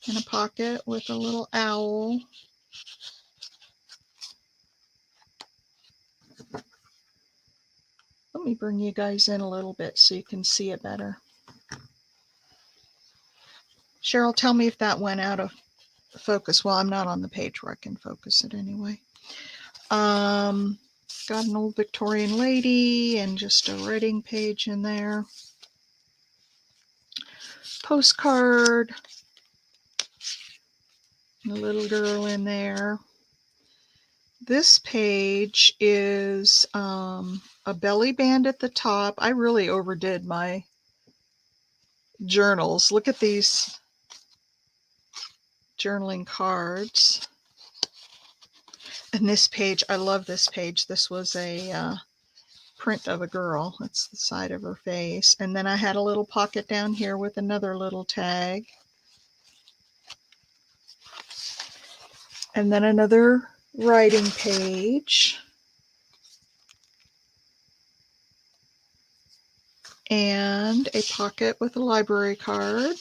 in a pocket with a little owl. Let me bring you guys in a little bit so you can see it better. Cheryl, tell me if that went out of focus. Well, I'm not on the page where I can focus it anyway. Got an old Victorian lady and just a writing page in there. Postcard. A little girl in there. This page is a belly band at the top. I really overdid my journals. Look at these journaling cards. And this page, I love this page. This was a print of a girl. That's the side of her face. And then I had a little pocket down here with another little tag. And then another writing page. And a pocket with a library card.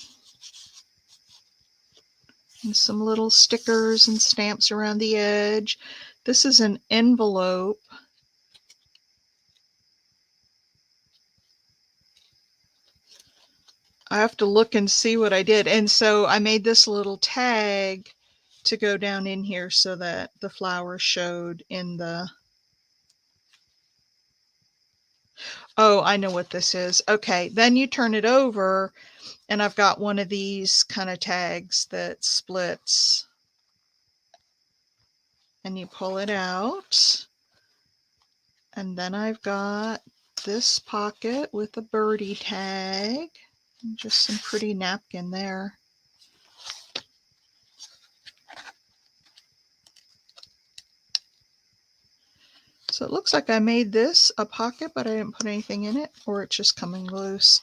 And some little stickers and stamps around the edge. This is an envelope. I have to look and see what I did. And so I made this little tag to go down in here so that the flower showed in the... Oh, I know what this is. Okay, then you turn it over and I've got one of these kind of tags that splits. And you pull it out. And then I've got this pocket with a birdie tag. And just some pretty napkin there. So it looks like I made this a pocket, but I didn't put anything in it, or it's just coming loose.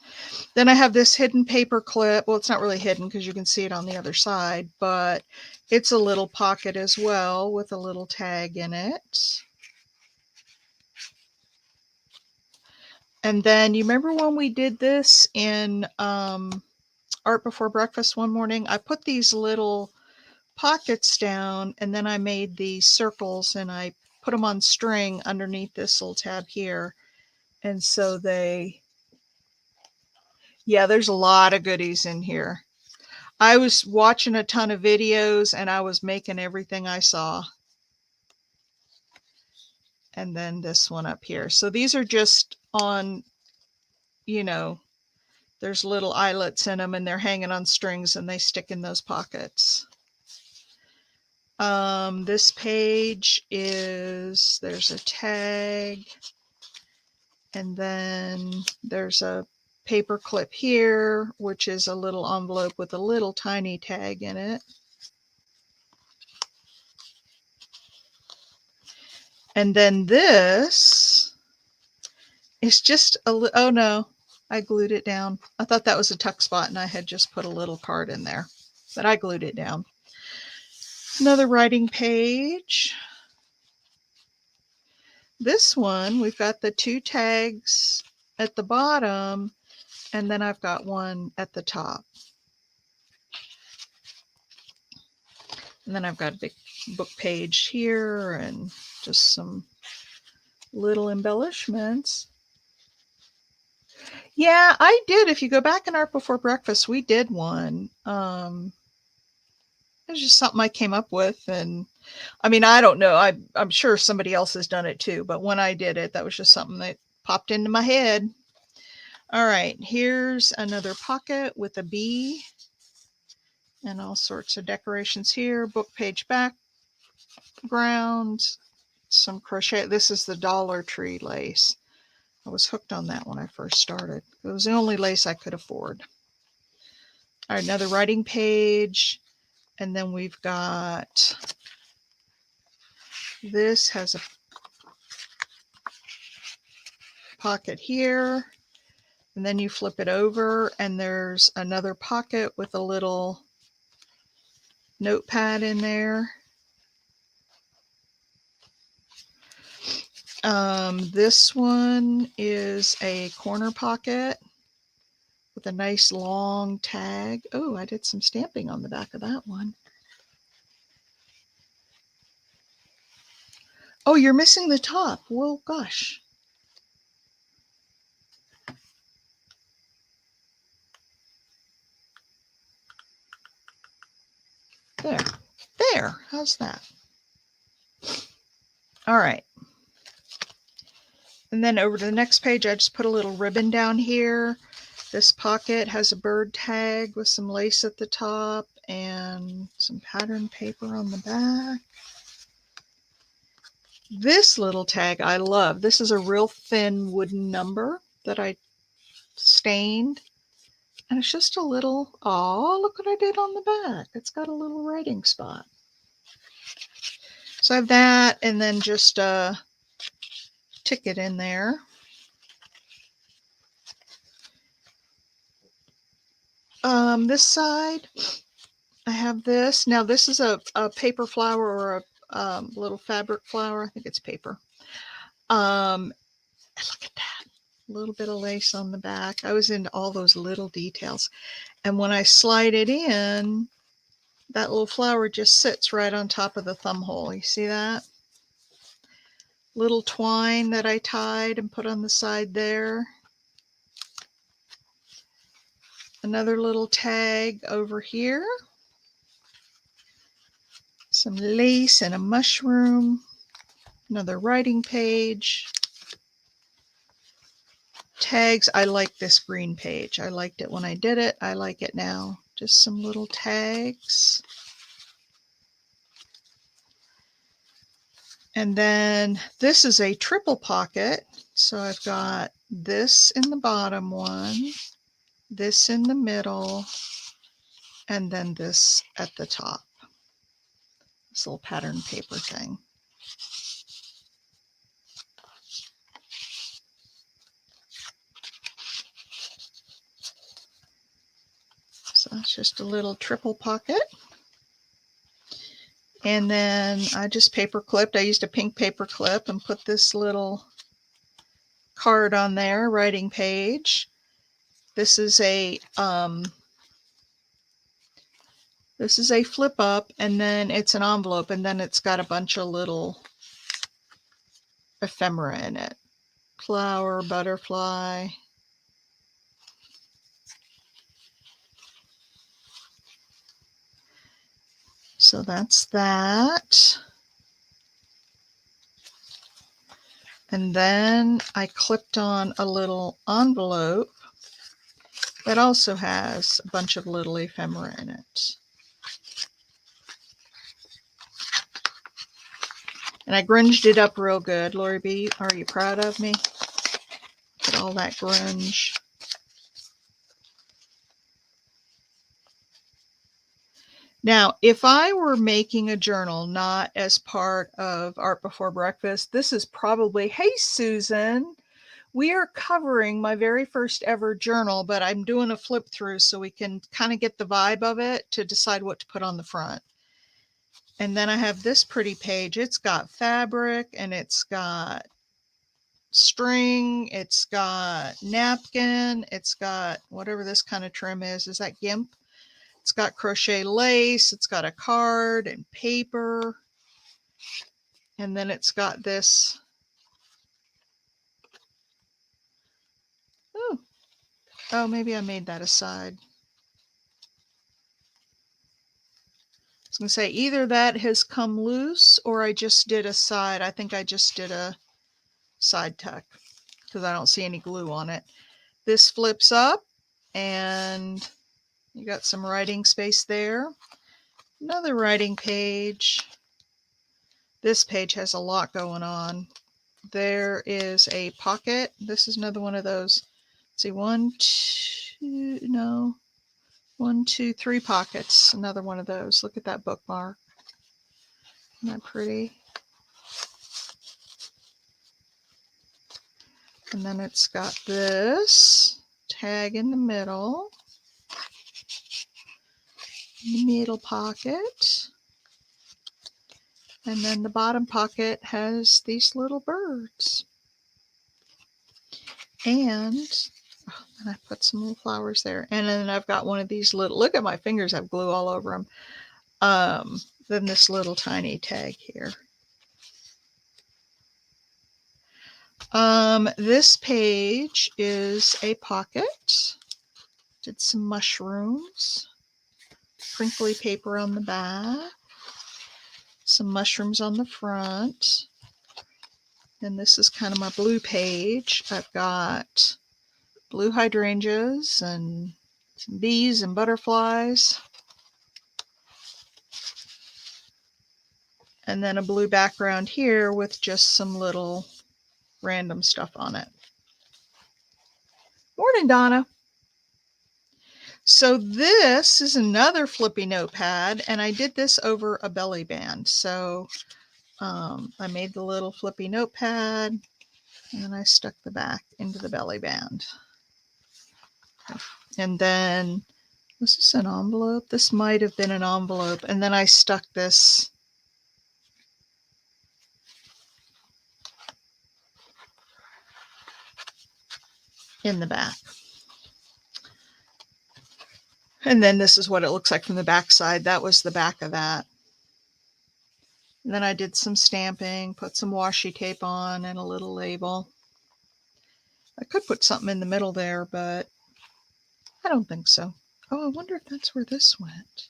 Then I have this hidden paper clip. Well, it's not really hidden because you can see it on the other side, but it's a little pocket as well with a little tag in it. And then you remember when we did this in Art Before Breakfast one morning? I put these little pockets down and then I made these circles and I put them on string underneath this little tab here. And so they, yeah, there's a lot of goodies in here. I was watching a ton of videos and I was making everything I saw. And then this one up here. So these are just on, you know, there's little eyelets in them and they're hanging on strings and they stick in those pockets. This page is, there's a tag, and then there's a paper clip here, which is a little envelope with a little tiny tag in it. And then this is just a, oh no, I glued it down. I thought that was a tuck spot and I had just put a little card in there, but I glued it down. Another writing page. This one, we've got the two tags at the bottom, and then I've got one at the top. And then I've got a big book page here and just some little embellishments. Yeah, I did. If you go back in Art Before Breakfast, we did one. It was just something I came up with. And I mean, I don't know. I'm sure somebody else has done it too. But when I did it, that was just something that popped into my head. All right, here's another pocket with a bee and all sorts of decorations here. Book page background, some crochet. This is the Dollar Tree lace. I was hooked on that when I first started. It was the only lace I could afford. All right, another writing page. And then we've got, this has a pocket here. And then you flip it over and there's another pocket with a little notepad in there. This one is a corner pocket with a nice long tag. Oh, I did some stamping on the back of that one. Oh, you're missing the top. Well, gosh. There. There. How's that? All right. And then over to the next page, I just put a little ribbon down here. This pocket has a bird tag with some lace at the top and some pattern paper on the back. This little tag I love. This is a real thin wooden number that I stained. And it's just a little, oh, look what I did on the back. It's got a little writing spot. So I have that and then just a ticket in there. This side, I have this. Now this is a paper flower or a little fabric flower. I think it's paper. And look at that. A little bit of lace on the back. I was into all those little details. And when I slide it in, that little flower just sits right on top of the thumb hole. You see that? Little twine that I tied and put on the side there. Another little tag over here. Some lace and a mushroom. Another writing page. Tags. I like this green page. I liked it when I did it. I like it now. Just some little tags. And then this is a triple pocket. So I've got this in the bottom one, this in the middle, and then this at the top. This little pattern paper thing. So that's just a little triple pocket. And then I just paper clipped. I used a pink paper clip and put this little card on there, writing page. This is a flip up, and then it's an envelope, and then it's got a bunch of little ephemera in it. Flower, butterfly. So that's that. And then I clipped on a little envelope that also has a bunch of little ephemera in it. And I grunged it up real good. Lori B, are you proud of me? Get all that grunge. Now, if I were making a journal not as part of Art Before Breakfast, this is probably, hey, Susan, we are covering my very first ever journal, but I'm doing a flip through so we can kind of get the vibe of it to decide what to put on the front. And then I have this pretty page. It's got fabric and it's got string, it's got napkin, it's got whatever this kind of trim is. Is that gimp? It's got crochet lace, it's got a card and paper, and then it's got this. Oh, maybe I made that aside. I was going to say either that has come loose or I just did a side. I think I just did a side tuck because I don't see any glue on it. This flips up and you got some writing space there. Another writing page. This page has a lot going on. There is a pocket. This is another one of those. Let's see, 1, 2, no, 1, 2, 3 pockets. Another one of those. Look at that bookmark. Isn't that pretty? And then it's got this tag in the middle. The middle pocket. And then the bottom pocket has these little birds. And I put some little flowers there. And then I've got one of these little, look at my fingers, I have glue all over them. Then this little tiny tag here. This page is a pocket. Did some mushrooms. Crinkly paper on the back. Some mushrooms on the front. And this is kind of my blue page. I've got blue hydrangeas and some bees and butterflies. And then a blue background here with just some little random stuff on it. Morning, Donna. So this is another flippy notepad, and I did this over a belly band. So I made the little flippy notepad, and I stuck the back into the belly band. And then, was this an envelope? This might have been an envelope. And then I stuck this in the back. And then this is what it looks like from the back side. That was the back of that. And then I did some stamping, put some washi tape on and a little label. I could put something in the middle there, but I don't think so. Oh, I wonder if that's where this went.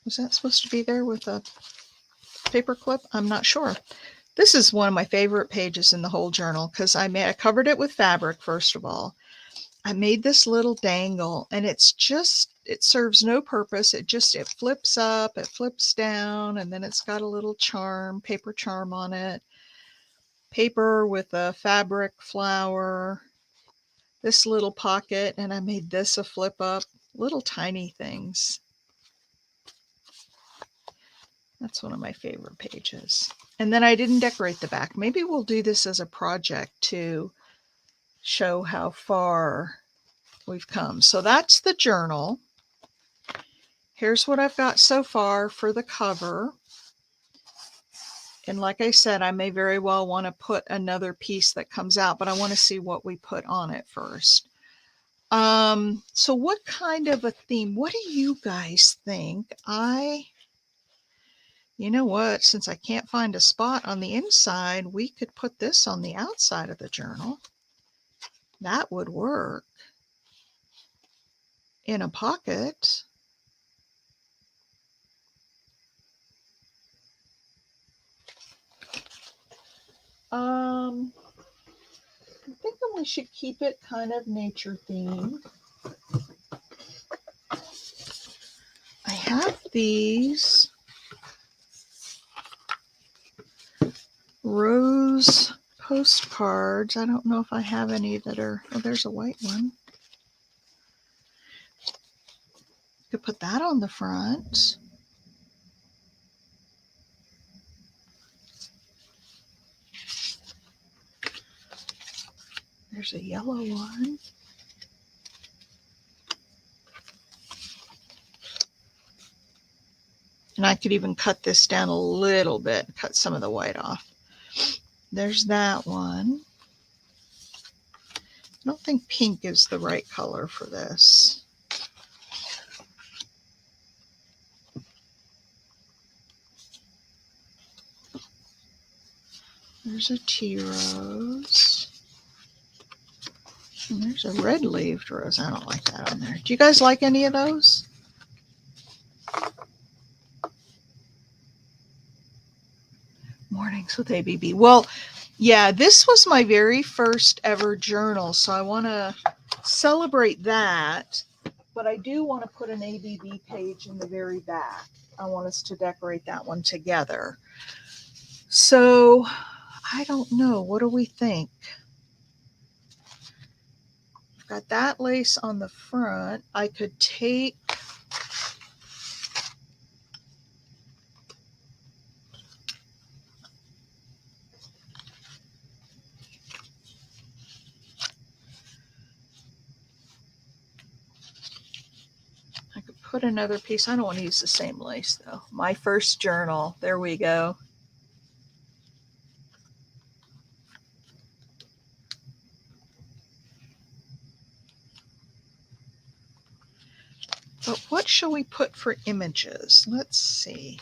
Was that supposed to be there with a paper clip? I'm not sure. This is one of my favorite pages in the whole journal because I covered it with fabric, first of all. I made this little dangle, and it's just, it serves no purpose. It flips up, it flips down, and then it's got a little charm, paper charm on it. Paper with a fabric flower. This little pocket, and I made this a flip up. Little tiny things. That's one of my favorite pages. And then I didn't decorate the back. Maybe we'll do this as a project to show how far we've come. So that's the journal. Here's what I've got so far for the cover. And like I said, I may very well want to put another piece that comes out, but I want to see what we put on it first. So what kind of a theme? What do you guys think? You know what? Since I can't find a spot on the inside, we could put this on the outside of the journal. That would work. In a pocket. I'm thinking we should keep it kind of nature themed. have these rose postcards. I don't know if I have any that are, oh, there's a white one. Could put that on the front. There's a yellow one. And I could even cut this down a little bit, cut some of the white off. There's that one. I don't think pink is the right color for this. There's a tea rose. And there's a red-leaved rose. I don't like that on there. Do you guys like any of those? Mornings with ABB. Well, yeah, this was my very first ever journal, so I want to celebrate that. But I do want to put an ABB page in the very back. I want us to decorate that one together. So I don't know. What do we think? I've got that lace on the front. I could take put another piece. I don't want to use the same lace though. My first journal. There we go. But what shall we put for images? Let's see.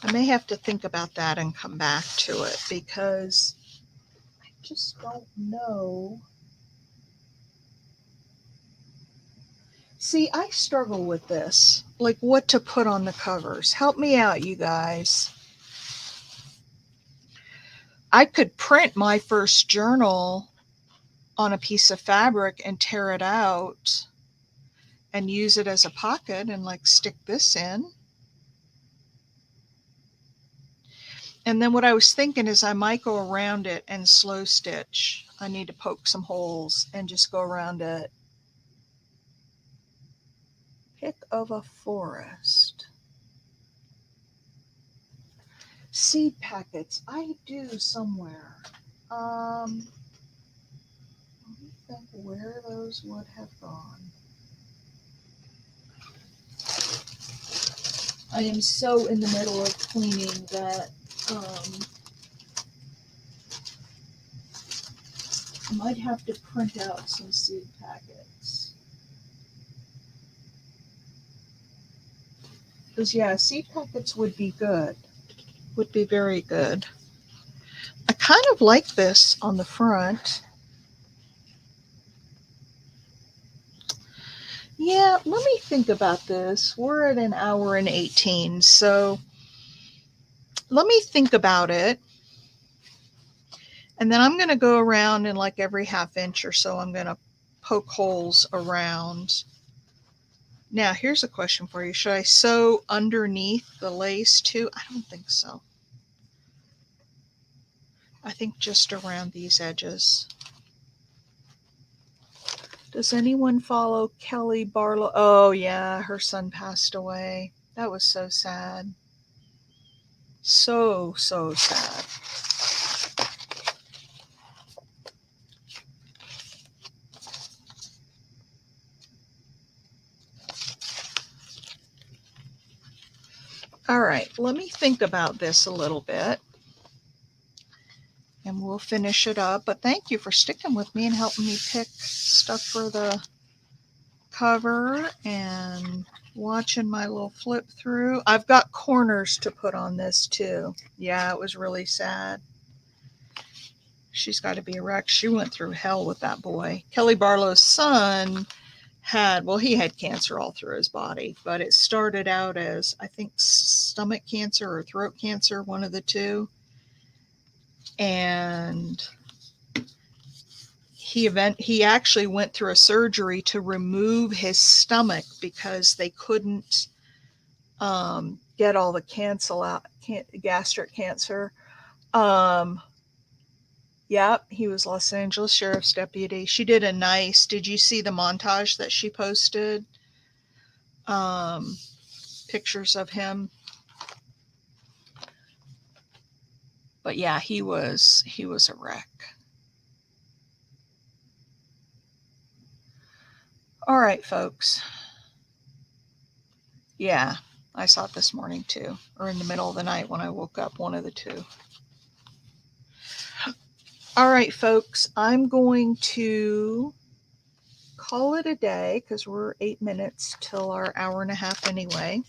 I may have to think about that and come back to it because I just don't know. See, I struggle with this, like what to put on the covers. Help me out, you guys. I could print my first journal on a piece of fabric and tear it out and use it as a pocket and like stick this in. And then what I was thinking is I might go around it and slow stitch. I need to poke some holes and just go around it. Pick of a forest. Seed packets. I do somewhere. Let me think where those would have gone. I am so in the middle of cleaning that I might have to print out some seed packets. Because yeah, seed packets would be good. Would be very good. I kind of like this on the front. Yeah, let me think about this. We're at an hour and 18, so let me think about it. And then I'm going to go around in like every half inch or so, I'm going to poke holes around. Now, here's a question for you. Should I sew underneath the lace too? I don't think so. I think just around these edges. Does anyone follow Kelly Barlow? Oh, yeah, her son passed away. That was so sad. So sad. All right, let me think about this a little bit and we'll finish it up. But thank you for sticking with me and helping me pick stuff for the cover and watching my little flip through. I've got corners to put on this too. Yeah, it was really sad. She's got to be a wreck. She went through hell with that boy. Kelly Barlow's son he had cancer all through his body, but it started out as, I think, stomach cancer or throat cancer, one of the two. And he actually went through a surgery to remove his stomach because they couldn't get all the gastric cancer. Um, yep, he was Los Angeles Sheriff's deputy. She did a nice. Did you see the montage that she posted? Um, Pictures of him. But yeah, he was a wreck. All right, folks. Yeah, I saw it this morning too, or in the middle of the night when I woke up, one of the two. All right, folks, I'm going to call it a day because we're 8 minutes till our hour and a half anyway.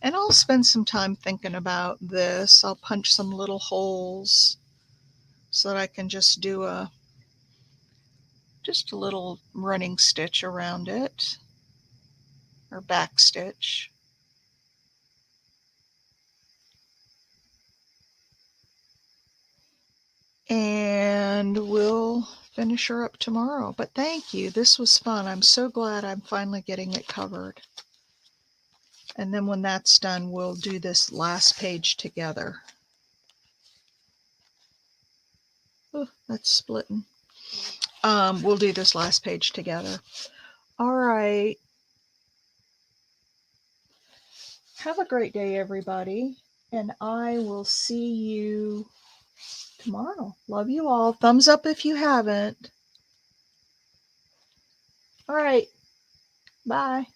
And I'll spend some time thinking about this. I'll punch some little holes so that I can just do a little running stitch around it, or back stitch. And we'll finish her up tomorrow. But thank you. This was fun. I'm so glad I'm finally getting it covered. And then when that's done, we'll do this last page together. Oh, that's splitting. We'll do this last page together. All right. Have a great day, everybody. And I will see you tomorrow. Love you all. Thumbs up if you haven't. All right. Bye.